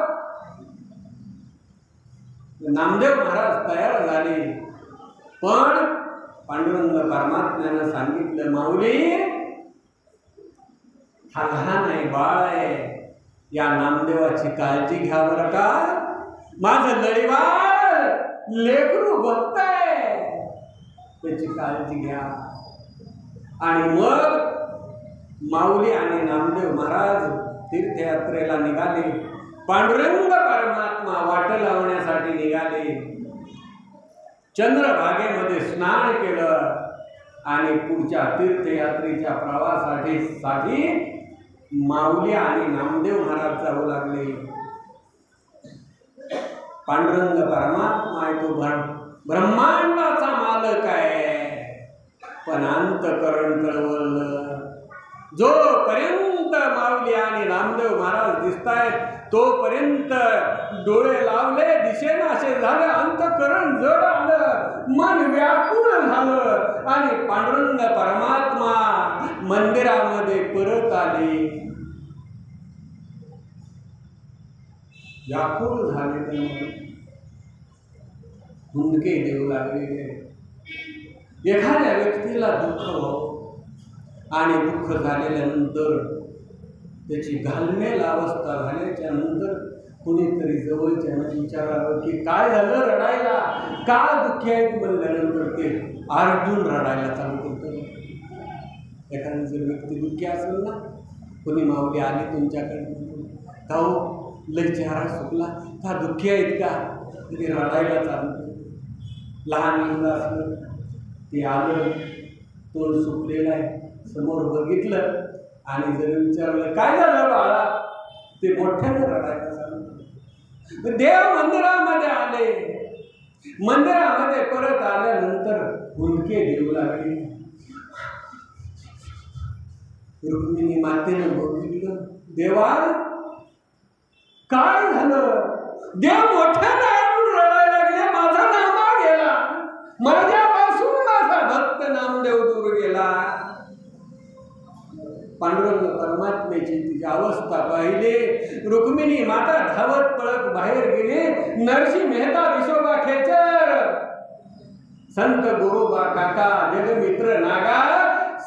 नामदेव महाराज तयार झाले, पण पांडुरंग परमात्म्यानं सांगितलं, माऊली हा लहान आहे, बाळ आहे, या नामदेवाची काळजी घ्या बरं का. माझं लढीवाळ लेकरू भक्त आहे, त्याची काळजी घ्या. आणि मग माऊली आणि नामदेव महाराज तीर्थयात्रेला निघाले. पांडुरंग परमात्मा वाट लावण्यासाठी निघाले. चंद्रभागेमध्ये स्नान केलं आणि पुढच्या तीर्थयात्रेच्या प्रवासासाठी माऊली आणि नामदेव महाराज जाऊ लागले. पांडुरंग परमात्मा आहे, तो ब्रह्मांडाचा मालक आहे, पण अंतःकरण कळवळलं. जोपर्यंत माऊली आणि नामदेव महाराज दिसतायत तोपर्यंत डोळे लावले, दिसेनासे झालं, अंतःकरण जड आलं, मन व्याकुळ झालं आणि पांडुरंग परमात्मा मंदिरामध्ये परत आले. व्याकुळ झाले, हुंदके देऊ लागले. एखाद्या व्यक्तीला दुःख व्हावं आणि दुःख झालेल्यानंतर त्याची घालमेल अवस्था झाल्याच्या नंतर कुणीतरी जवळच्यानं विचारावं की काय झालं रडायला, का दुःखी आहेत म्हणल्यानंतर ते आरडून रडायला चालू करतं. एखादी जर व्यक्ती दुःखी असेल ना, कोणी माऊली आली तुमच्याकडे, का हो लय चेहरा सुकला, का दुःखी आहेत का, तरी रडायला चालू करतं. लहान मुलं असलं ते आलं, तोंड सुकलेलं आहे, समोर बघितलं आणि जर विचारलं काय झालं बाळा, ते मोठ्याने रडायला चालू. देव मंदिरामध्ये आले. मंदिरामध्ये परत आल्यानंतर हुंदके देऊ लागले. रुक्मिणी मातेनं बघितलं, देवा काय झालं. देव मोठ्याने रडायला लागले, माझा नामा गेला, माझ्यापासून माझा भक्त नामदेव दूर गेला. पांडुरंग परमात्म्याची तिची अवस्था पाहिली. रुक्मिणी माता धावत पळत बाहेर गेली. नरसिंह मेहता विशोबा खेचर संत गुरुबा काका जगमित्र नागा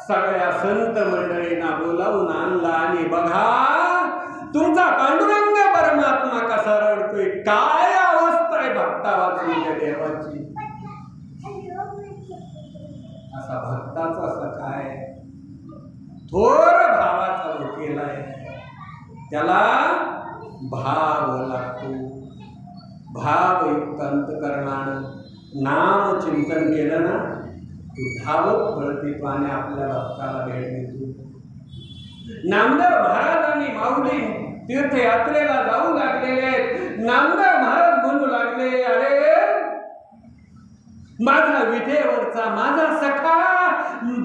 सगळ्या संत मंडळींना बोलावून आणला आणि बघा तुमचा पांडुरंग परमात्मा कसा रडतोय, काय अवस्था आहे भक्ता वाचून देवाची. असा भक्ताचा सखा आहे, थोर भावाचा केलाय, त्याला भाव लागतो. भावयुक्त अंतकरणानं नाम चिंतन केलं ना, तू धावत पळते पाणी आपल्या भक्ताला भेट देतो. नामदेव महाराजांनी माऊली तीर्थयात्रेला जाऊ लागलेले आहेत. नामदेव महाराज म्हणू लागले, अरे माझा विठेवरचा माझा सखा,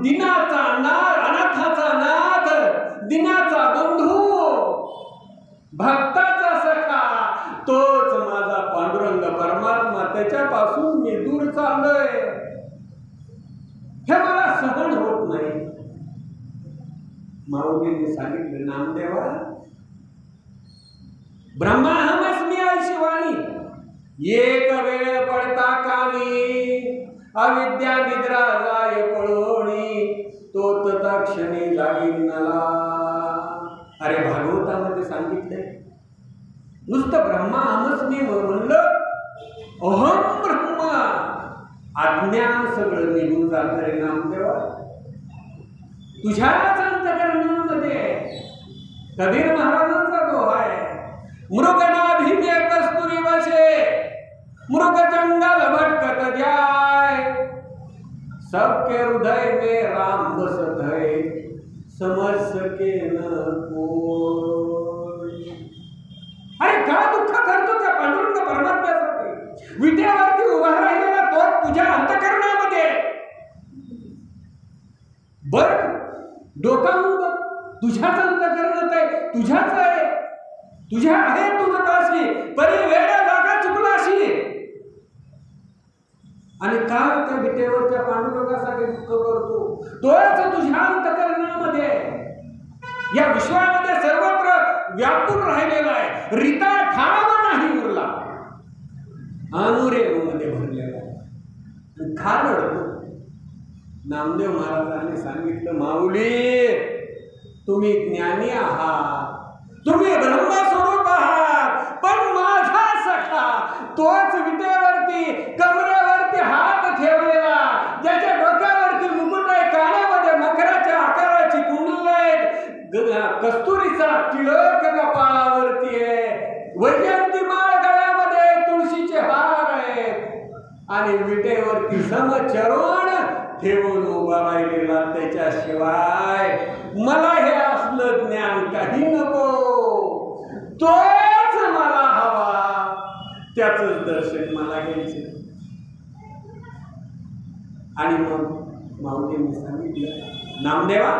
दिनाचा नाथ, अनाथाचा नाथ, दिनाचा बंधू, भक्ताचा सखा, तोच माझा पांडुरंग परमात्मा, त्याच्यापासून मी दूर चाललोय, हे मला सहन होत नाही. माऊलींनी सांगितलं, नामदेवा ब्रह्माहमस्मी ऐशी वाणी, एक वेळ पडता कामी, अविद्या निद्रा जाय पळोणी, तो तत्क्षणी जागी नला. अरे भागवतामध्ये सांगितलंय, नुसतं ब्रह्माहमस्मी म्हणलं, अहम ब्रह्मा, अज्ञान सगळं निघून जात रे नामदेवा. तुझ्याच अंतकरणामध्ये कबीर महाराजांचा दोहा आहे, मृगनाभिमे कस्तुरी वशे, मृग जंगल भटकत जाय, सबके हृदय में राम बसत है, समझ सके न कोई. अरे का दुःख करतो त्या पांडुरंग परमात्म्यासाठी? विटेवरती उभा राहिलेला तो तुझ्या अंतकरणामध्ये. बर डोकावून बघ, तुझ्याच अंतकरणात आहे, तुझ्याच आहे, तुझ्या आहे तुझं काशी, परी वेळा जागा चुकलाशी. आणि का त्या विटेवरच्या पांडुरंगासाठी दुःख करतो? तोच तुझ्या अंतकरणामध्ये, या विश्वामध्ये सर्वत्र व्यापून राहिलेला आहे, रिता ठाव नाही उरला, अनुरेमध्ये भरलेला आहे. का रडतो? नामदेव महाराजांनी सांगितलं, माऊली तुम्ही ज्ञानी आहात, तुम्ही ब्रह्मस्वरूप आहात, पण माझा सखा तोच विटेवरती कमरेवरती हात ठेवलेला, ज्याच्या डोक्यावरती मुकुट आहे, कानामध्ये मकराच्या आकाराची कुंडली आहेत, कस्तुरीचा टिळक कपाळावरती आहे, वैजयंती माळ गळ्यामध्ये, तुळशीचे हार आहेत, आणि विटेवरती समचरण ठेवून उभा राहिलेला. त्याच्याशिवाय मला हे असलं ज्ञान काही नको, तोच मला हवा, त्याच दर्शन मला घ्यायचं. आणि मग माऊलींनी सांगितलं, नामदेवा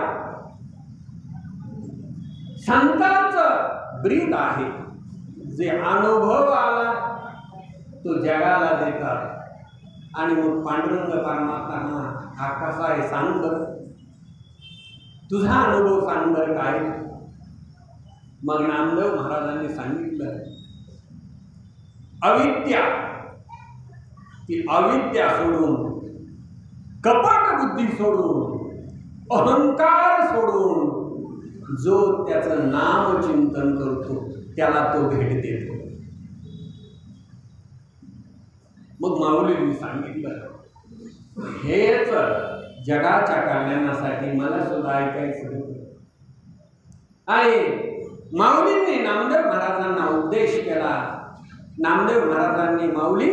संतांचं ब्रीद आहे, जे अनुभव आला तो जगाला देतात. आणि मग पांडुरंग परमात्मा हा कसा आहे सांग बरं, तुझा अनुभव सांग बरं काय. मग नामदेव महाराजांनी सांगितलं, अविद्या, ती अविद्या सोडून, कपट बुद्धी सोडून, अहंकार सोडून जो त्याचं नाम चिंतन करतो त्याला तो भेट देतो. मग माऊलींनी सांगितलं, हेच जगाच्या कल्याणासाठी मला सुद्धा ऐकायचं होतं. आणि माऊलींनी नामदेव महाराजांना उपदेश केला. नामदेव महाराजांनी माऊली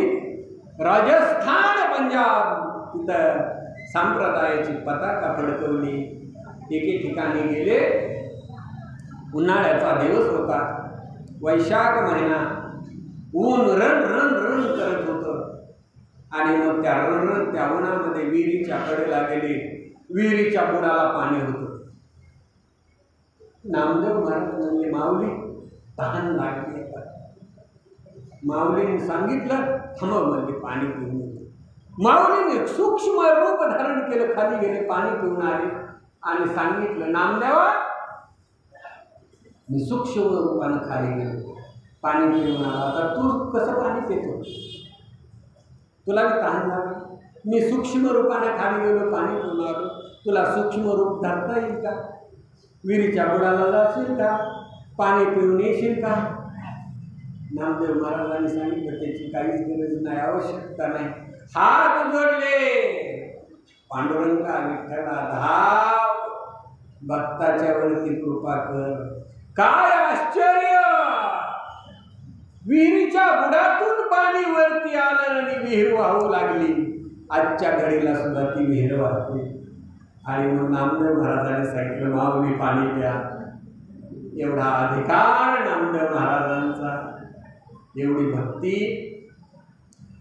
राजस्थान, पंजाब तिथं संप्रदायाची पताका फडकवली. एके ठिकाणी गेले, उन्हाळ्याचा दिवस होता, वैशाख महिना, ऊन रण रण रण करत होतं. आणि मग त्या रण त्या उन्हामध्ये विहिरीच्या कडेला गेले, विहिरीच्या बुडाला पाणी होतं. नामदेव महाराज म्हणले, माऊली तहान लागली. माऊलीने सांगितलं, थांब म्हणले, पाणी पिऊन येतो. माऊलीने सूक्ष्म रूप धारण केलं, खाली गेले, पाणी पिऊन आले आणि सांगितलं, नामदेवा मी सूक्ष्म रूपानं खाली गेलो, पाणी पिऊन आला, आता तू कसं पाणी पितो? तुला मी तहान लागली? मी सूक्ष्म रूपाने खाली गेलो, पाणी पिऊन आलो, तुला सूक्ष्म रूप धरता येईल का? विहिरीच्या बुडाला जाशील का? पाणी पिऊन येशील का? नामदेव महाराजांनी सांगितलं त्याची काहीच गरज नाही, आवश्यकता नाही. हात जोडले, पांडुरंगा विठ्ठला धाव, भक्ताच्या वरती कृपा कर. काय आश्चर्य, विहिरीच्या बुडातून पाणी वरती आलं आणि विहीर वाहू लागली. आजच्या घडीला सुद्धा ती विहीर वाहते. आणि मग नामदेव महाराजांनी सांगितलं माऊली पाणी प्या. एवढा अधिकार नामदेव महाराजांचा, एवढी भक्ती.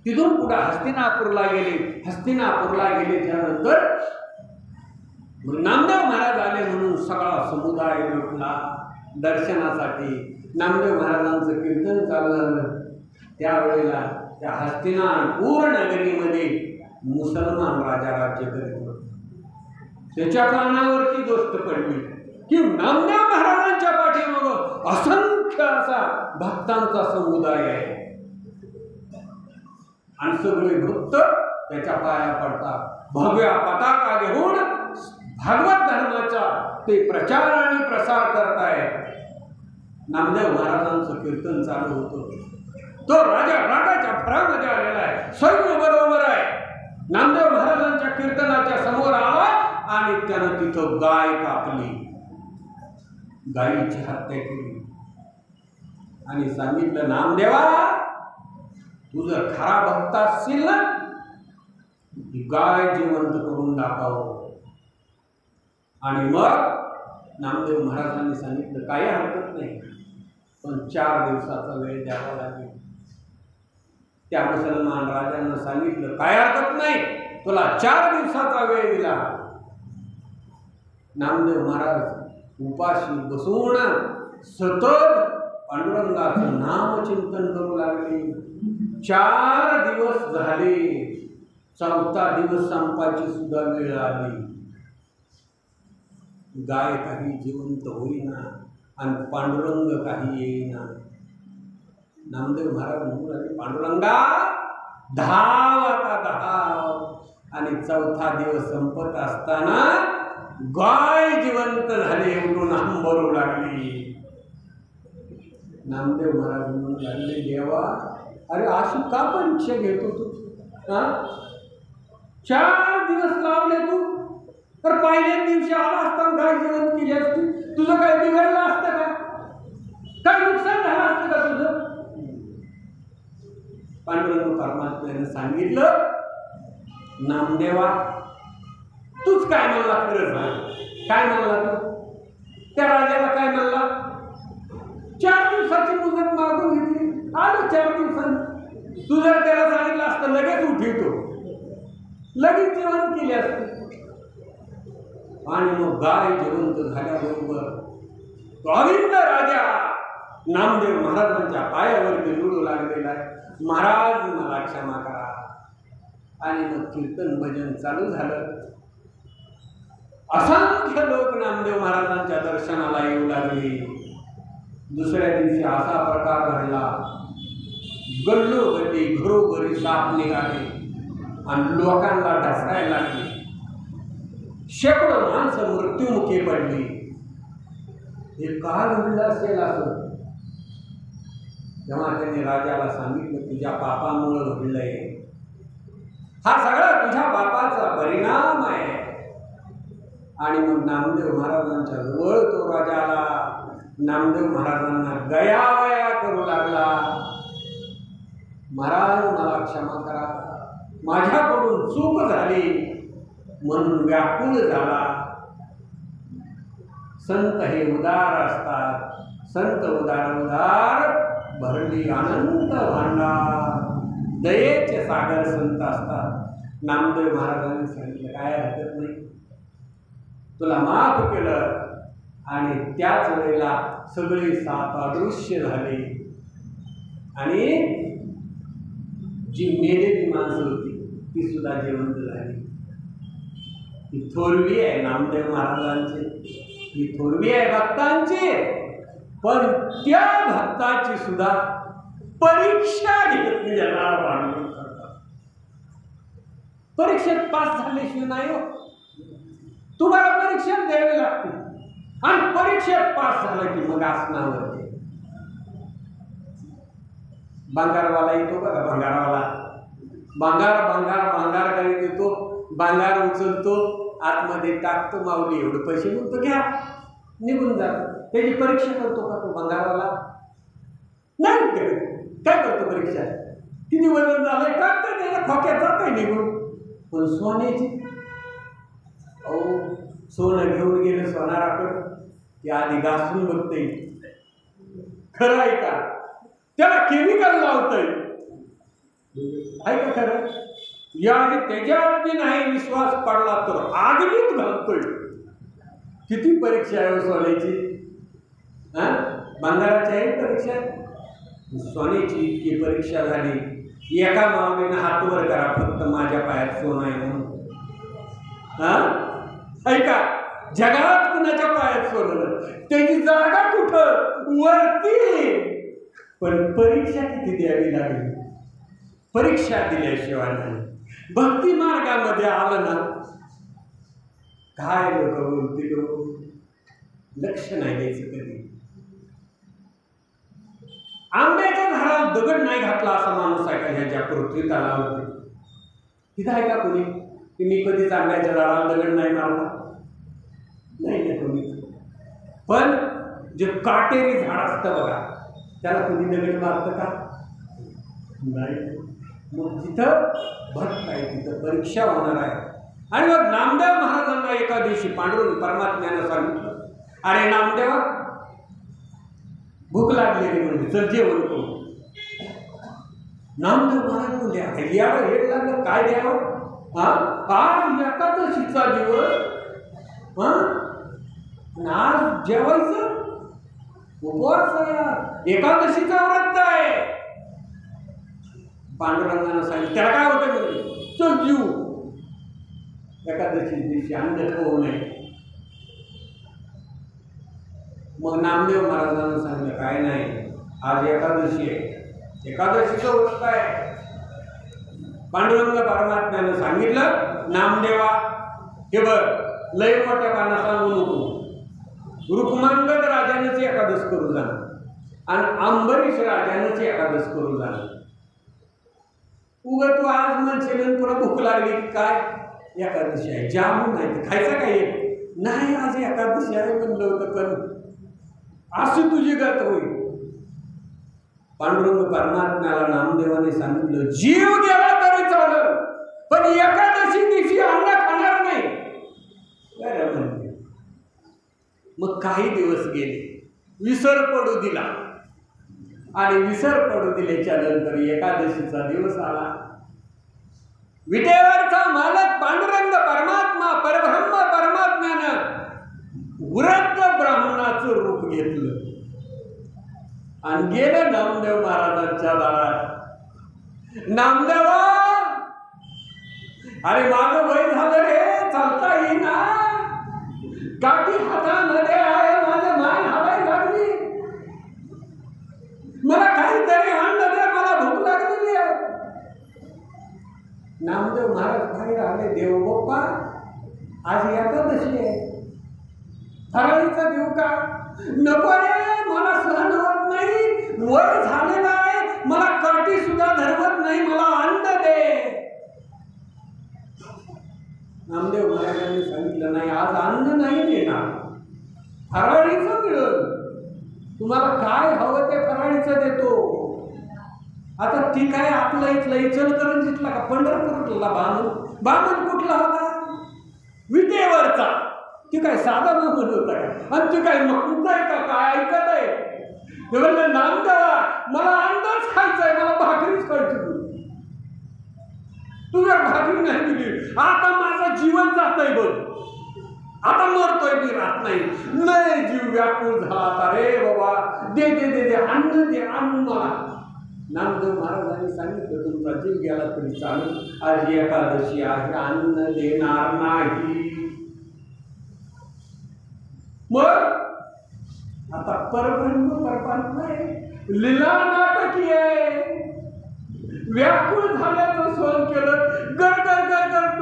तिथून पुढे हस्तिनापूरला गेले. हस्तिनापूरला गेल्याच्या नंतर मग नामदेव महाराज आले म्हणून सगळा समुदाय लुटला दर्शनासाठी. नामदेव महाराजांचं कीर्तन चालू झालं. त्यावेळेला त्या हस्तिनापूर नगरीमध्ये मुसलमान राजा राज्य करीत होता. त्याच्या कानावरती गोष्ट पडली की नामदेव महाराजांच्या पाठीमागं असंख्य असा भक्तांचा समुदाय आहे आणि सगळे भक्त त्याच्या पाया पडतात. भगव्या पताका घेऊन भागवत धर्माचा ते प्रचार आणि प्रसार करतायत. नामदेव महाराजांचं कीर्तन चालू होतं. तो राजा रागाच्या भरामध्ये आलेला आहे, सैन्य बरोबर आहे. नामदेव महाराजांच्या कीर्तनाच्या समोर आला आणि त्यानं तिथं गाय कापली, गायीची हत्या केली आणि सांगितलं नामदेवा तू जर खरा भक्त असशील ना, गाय जिवंत करून दाखव. आणि मग नामदेव महाराजांनी सांगितलं काही हरकत नाही, पण 4 दिवसाचा वेळ द्यावा लागेल. त्या मुसलमान राजांना सांगितलं काय हरकत नाही, तुला 4 दिवसाचा वेळ दिला. नामदेव महाराज उपाशी बसून सतत पांडुरंगाचं नामचिंतन करू लागले. 4 दिवस झाले, 4था दिवस संपायची सुद्धा वेळ आली. गाय काही जिवंत होईना आणि पांडुरंग काही येईना. नामदेव महाराज म्हणून लागले पांडुरंगा धाव, आता धाव. आणि 4था दिवस संपत असताना गाय जिवंत झाली, उठून आंबरू लागली. नामदेव महाराज म्हणून लागले देवा अरे अशी का परीक्षा घेतो तू? 4 दिवस लावले तू, तर पहिल्याच दिवशी आला असता गाय जिवंत केली असती, तुझं काय बिघडलं असतं का? काय नुकसान झालं असतं का तुझं? पांडुरंग परमात्म्याने सांगितलं नामदेवा तूच काय म्हणला खरं सांग, काय म्हणला तू? त्या राजाला काय म्हणला? 4 दिवसाची मुदत मागून घेतली, आलो 4 दिवसांनी. तू जर त्याला सांगितलं असतं लगेच उठवतो, लगेच जेवण केले असते. आणि मग गाय जिवंत झाल्याबरोबर गोविंद राजा नामदेव महाराजांच्या पायावरती रुळू लागलेला आहे, महाराज मला क्षमा करा. आणि मग कीर्तन भजन चालू झालं. असंख्य लोक नामदेव महाराजांच्या दर्शनाला येऊ लागले. दुसऱ्या दिवशी असा प्रकार घडला, गल्लोगल्ली घरोघरी साप निघाले आणि लोकांना ढसायला लागले. शेकडो माणसं मृत्युमुखी पडली. हे का घडलं असेल असं? तेव्हा त्यांनी राजाला सांगितलं तुझ्या पापामुळं घडलंय, हा सगळा तुझ्या पापाचा परिणाम आहे. आणि मग नामदेव महाराजांच्या जवळ तो राजा आला. नामदेव महाराजांना गयावया करू लागला, महाराज मला क्षमा करा, माझ्याकडून चूक झाली म्हणून व्याकुळ झाला. संत हे उदार असतात, संत उदार उदार भरली अनंत भांडार, दयेचे सागर संत असतात. नामदेव महाराजांनी सांगितलं काय हरकत नाही, तुला माफ केलं. आणि त्याच वेळेला सगळे साप अदृश्य झाले आणि जी मेलेली माणसं होती ती सुद्धा जिवंत झाली. ही थोरवी आहे नामदेव महाराजांची, ही थोरवी आहे भक्तांची. पण त्या भक्ताची सुद्धा परीक्षा घेतली, ज्याला भांडण करतात परीक्षेत पास झाल्याशिवाय नाही हो. तुम्हाला परीक्षा द्यावी लागते आणि परीक्षेत पास झाला की मग आसनावर भांगारवाला येतो बघा. भांगारवाला भांगार भांगार भांगार करीत येतो. भांगार उचलतो, आतमध्ये टाकतो, माऊली एवढे पैसे म्हणतो घ्या, निघून जातो. त्याची परीक्षा करतो का तो भांगारवाला? नाही करत. काय करतो परीक्षा? किती वजन झालंय टाकतो त्याच्या खोक्यात, जातोय निघून. पण सोन्याची अहो, सोनं घेऊन गेलं सोनाराकडं, ते आधी घासून बघतंय खरं आहे का, त्याला केमिकल लावतंय आहे का खरं. या त्याच्यावर बी नाही विश्वास पडला तर आगीत घालतोय. किती परीक्षा आहे सोन्याची? हा, भांगाराची आहे परीक्षा. सोन्याची इतकी परीक्षा झाली. एका माऊलीनं हात वर करा फक्त माझ्या पायात सोनं आहे म्हणून. हा, ऐका, जगात कुणाच्या पायात सोनं, त्याची जागा कुठं? वरती. पण परीक्षा किती द्यावी लागली? परीक्षा दिल्याशिवाय नाही. भक्ती मार्गामध्ये आलं ना, काय लोक बोलतील, लक्ष नाही द्यायचं कधी. आंब्याच्या झाडाला दगड नाही घातला असा माणूस आहे का ह्याच्या पृथ्वीत आला होते? तिथं आहे का कोणी की मी कधीच आंब्याच्या झाडाला दगड नाही मारला? नाही कोणी. पण जे काटेरी झाड असतं बघा, त्याला कोणी दगड मारतं का? नाही. मग जिथं भक्त आहे तिथं परीक्षा होणार आहे. आणि मग नामदेव महाराजांना एका दिवशी पांडुरंग परमात्म्यानं सांगितलं, अरे नामदेवा, भूक लागलेली म्हणजे चल जेवण करू. नामदेव महाराज म्हणजे हेड लागलं, काय द्यावं? हा, आज एकादशीचा दिवस, हा, आज जेवायचं, उपवास आहे, एकादशीचा व्रत आहे. पांडुरंगानं सांगितलं, त्याला काय होतं म्हणजे चल जीव, एकादशी दिवशी अन्न खाऊ नये. मग नामदेव महाराजांना सांगितलं, काय नाही, आज एकादशी आहे, एकादशीचं व्रत आहे. पांडुरंग परमात्म्यानं सांगितलं, नामदेवा हे बघ, लय मोठ्या पाना सांगू नको, रुक्मांगद राजानेच एकादश करू जा आणि अंबरीश राजानेच एकादश करू जा. उगा तू आज म्हणशील तुला भूक लागली की काय, एकादशी आहे, जामून नाही तर खायचं काय? नाही, आज एकादशी आहे म्हणलं होतं, पण अशी तुझी गत होईल. पांडुरंग परमात्म्याला नामदेवाने सांगितलं, जीव गेला तरी चालेल, पण एकादशी दिवशी अन्न खाणार नाही. म्हणते. मग काही दिवस गेले, विसर पडू दिला, आणि विसर पडू दिल्याच्या नंतर एकादशीचा दिवस आला. विटेवरचा मालक पांडुरंग परमात्मा परब्रह्म परमात्म्यानं वृद्ध ब्राह्मणाचं रूप घेतलं आणि गेलं नामदेव महाराजांच्या दारात. नामदेवा, अरे माझं वय झालं रे, चालता येईना, काठी हातामध्ये आहे, माझं मान हवाय लागली, मला काहीतरी अन्न दे, मला भूक लागलेली आहे. नामदेव महाराज बाहेर आले, देव बाप्पा आज एकादशी आहे, फराळीचा देऊ का? नको रे, मला सहन होत नाही, वय झालेलं आहे, मला काठी सुद्धा धरवत नाही, मला अन्न दे. नामदेव महाराजांनी सांगितलं, नाही, आज अन्न नाही देणार, फराळीचं मिळेल, तुम्हाला काय हवं ते फराळीचं देतो. आता ठीक आहे, आपलं इथलं इचलकरंजीतला का पंढरपूरला बामण कुठला होता? विटेवरचा. ती काय साधा बामण होता का? आणि ती काय म्हणताय का काय ऐकत आहे? म्हणलं, नामदेवा, मला अंदाज खायचा आहे, मला भाकरीच खायची, तू जर भाकरी नाही दिली, आता माझं जीवन जातंय बघ, आता मरतोय मी, राहत नाही. जीव व्याकुळ झाला, आता रे बाबा, दे दे दे दे, अन्न दे, अन्न मला. नामदेव महाराजांनी सांगितलं, तुमचा जीव गेला तरी चालेल, आज एकादशी आहे, अन्न देणार नाही. मग आता परब्रह्म परमात्मा आहे, लीला नाटकी आहे. व्याकुळ झाल्याचं सहन केलं, गरगर गरगर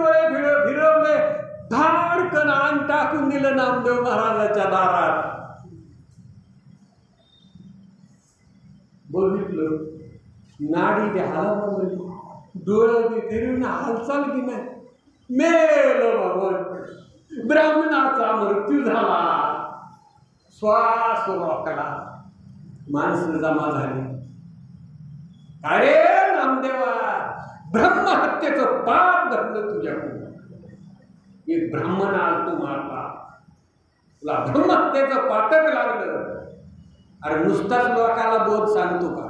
धाडकन अंग टाकून दिलं नामदेव महाराजाच्या दारात. बघितलं नाडी ते हालत, डोळं ते फिरून हालचाल की नाही. मेलं बाबा, ब्राह्मणाचा मृत्यू झाला. श्वास रोखला, माणसं जमा झाली. अरे नामदेवा, ब्रह्महत्येचं पाप घडलं तुझ्याकडून. एक ब्राह्मण आला तू मारला, तुला ब्रह्महत्येचं पातक लागलं. अरे नुसताच लोकाला बोध सांगतो का?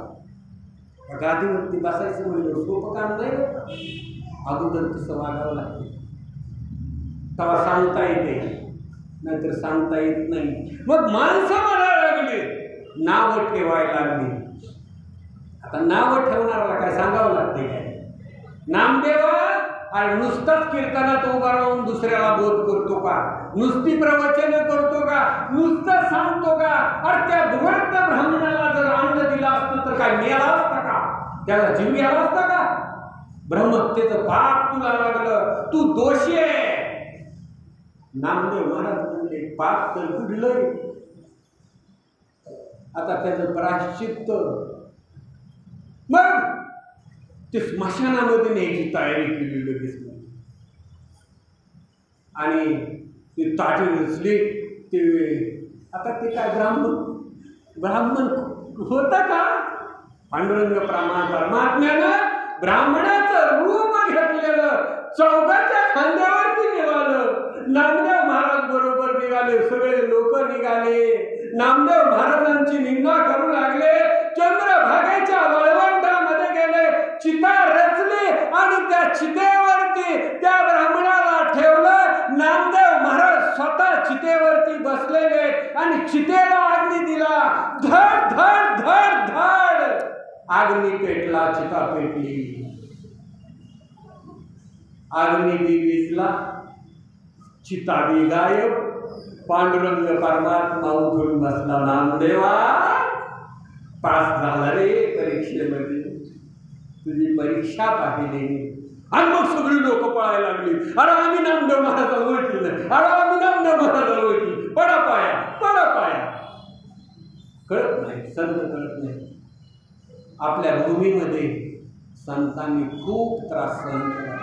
गादीवरती बसायचं म्हणलं सोपं काम नाही. अगोदर तसं वागावं लागतं, तेव्हा सांगता येते, नाहीतर सांगता येत नाही. मग माणसं म्हणायला लागली, नावं ठेवायला लागली. आता नावं ठेवणाऱ्याला काय सांगावं लागते काय? नामदेवा, आणि नुसताच कीर्तनात उभा राहून दुसऱ्याला बोध करतो का? नुसती प्रवचन करतो का? नुसतं सांगतो का? अरे त्या दुर्वट ब्राह्मणाला जर अन्न दिलं असतं तर काय मेला असता का? त्याला जीव गेला असता का? ब्रह्महत्येचं पाप तुला लागलं, तू दोषी आहे. नामदेव महाराज म्हणले, पाप तर घडलंय, आता त्याचं प्रायश्चित्त. मग ते स्मशानामध्ये न्यायची तयारी केली लगेच. आणि ते ताटी नसली ते, आता ते काय ब्राह्मण होता का? पांडुरंग परमात्म्यानं ब्राह्मणाचं रूप घेतलेलं, चौघाच्या खांद्यावरती निघालं. नामदेव महाराज बरोबर निघाले, सगळे लोक निघाले. नामदेव महाराजांची निंदा करू लागले. चंद्रभागेच्या वळवंटामध्ये गेले, चिता रचली आणि त्या चितेवरती त्या ब्राह्मणाला ठेवलं. नामदेव महाराज स्वतः चितेवरती बसलेले आणि चितेला अग्नी दिला. धड धड धड धड अग्नी पेटला, चिता पेटली. अग्नी विजला, चिता बी गायब. पांडुरंग परमात्मा उठून बसला. नामदेवा, पास झाला रे परीक्षेमध्ये, तुझी परीक्षा पाहिली. आणि मग सगळी लोक पळायला लागली. अरे आम्ही नामदेव महाराजाला ओळखली नाही, अरे आम्ही नामदेव महाराजाला ओळखली. पडा पाया, पडा पाया. कळत नाही, संत कळत नाही. आपल्या भूमीमध्ये संतांनी खूप त्रास सहन केला.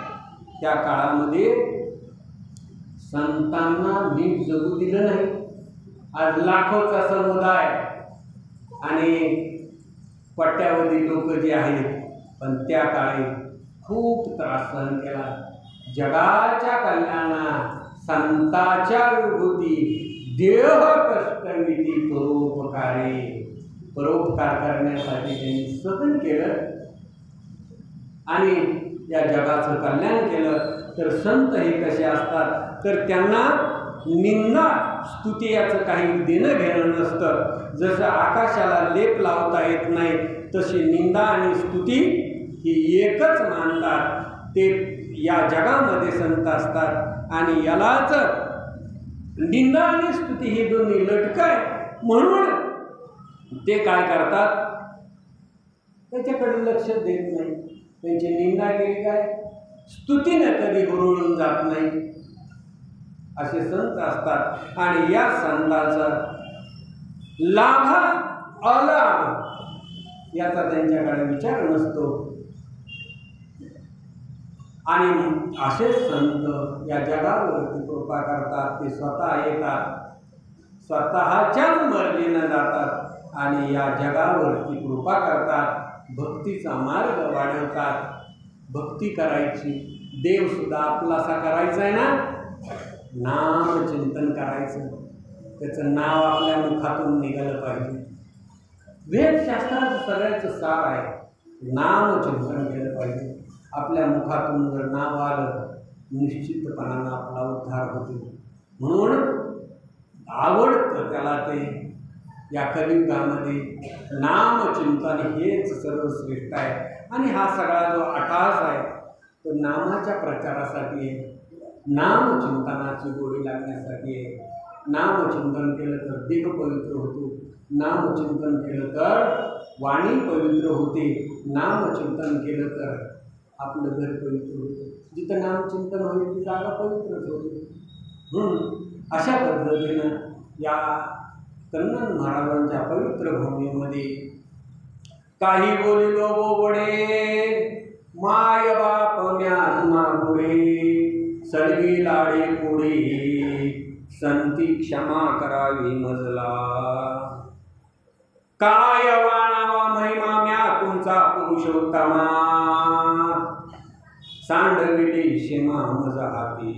त्या काळामध्ये संतांना नीट जगू दिलं नाही. आज लाखोचा समुदाय आणि पट्ट्यावधी लोक जे आहेत, पण त्या काळी खूप त्रास सहन केला. जगाच्या कल्याणा संताच्या विभूती, देह कष्टविधी परोपकारे. परोपकार करण्यासाठी त्यांनी सतत केलं आणि या जगाचं कल्याण केलं. तर संत हे कसे असतात, तर त्यांना निंदा स्तुती याचं काही देणं घेणं नसतं. जसं आकाशाला लेप लावता येत नाही, तशी निंदा आणि स्तुती ही एकच मानतात. ते या जगामध्ये संत असतात आणि यालाच निंदा आणि स्तुती ही दोन्ही लटक आहे. म्हणून ते काय करतात, त्याच्याकडे लक्ष देत नाही. त्यांची निंदा केली काय, स्तुतीने कधी हुरळून जात नाही. असे संत असतात आणि या संतांचा लाभ अलाभ याचा त्यांच्याकडे विचार नसतो. आणि असे संत या जगावरती कृपा करतात. ते स्वतः येतात, स्वतःच्याच मर्जीने जातात आणि या जगावरती कृपा करतात. भक्तीचा मार्ग वाढवतात. भक्ती करायची, देवसुद्धा आपलासा करायचा आहे ना, नाम चिंतन करायचं. त्याचं नाव आपल्या मुखातून निघालं पाहिजे. वेदशास्त्राचं सगळ्याचं सार आहे, नाम चिंतन केलं पाहिजे. आपल्या मुखातून जर नाव आलं, निश्चितपणानं आपला उद्धार होतो. म्हणून आवडतं त्याला ते. या कलियुगामध्ये नामचिंतन हेच सर्वश्रेष्ठ आहे. आणि हा सगळा जो अट्टास आहे तो नामाच्या प्रचारासाठी आहे, नामचिंतनाची गोडी लागण्यासाठी आहे. नामचिंतन केलं तर देह पवित्र होतो, नामचिंतन केलं तर वाणी पवित्र होते, नामचिंतन केलं तर आपलं घर पवित्र होतं. जिथं नामचिंतन होईल ती जागा पवित्रच होते. अशा पद्धतीनं या कन्नन महाराजांच्या पवित्र भूमीमध्ये काही बोलिलो बोबडे माय बाप म्या पुढे सलगी लाडे पुढे संती क्षमा करावी मजला काय वाणावा महिमा म्या तुमचा पुरुषोत्तमा सांडविले शेमा मजा हाती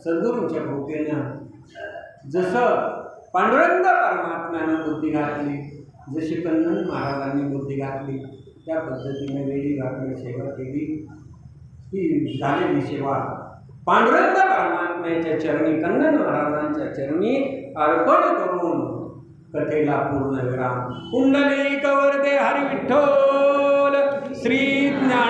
सद्गुरूंच्या कृपेनं जसं पांडुरंग परमात्म्यानं बुद्धी घातली जशी कन्नन महाराजांनी बुद्धी घातली त्या पद्धतीने वेळी घातली सेवा केली ही झालेली सेवा पांडुरंग परमात्म्याच्या चरणी कन्नन महाराजांच्या चरणी अर्पण करून कथेला पूर्ण विराम. कुंडलिक वरदे हरी विठ्ठल श्री ज्ञान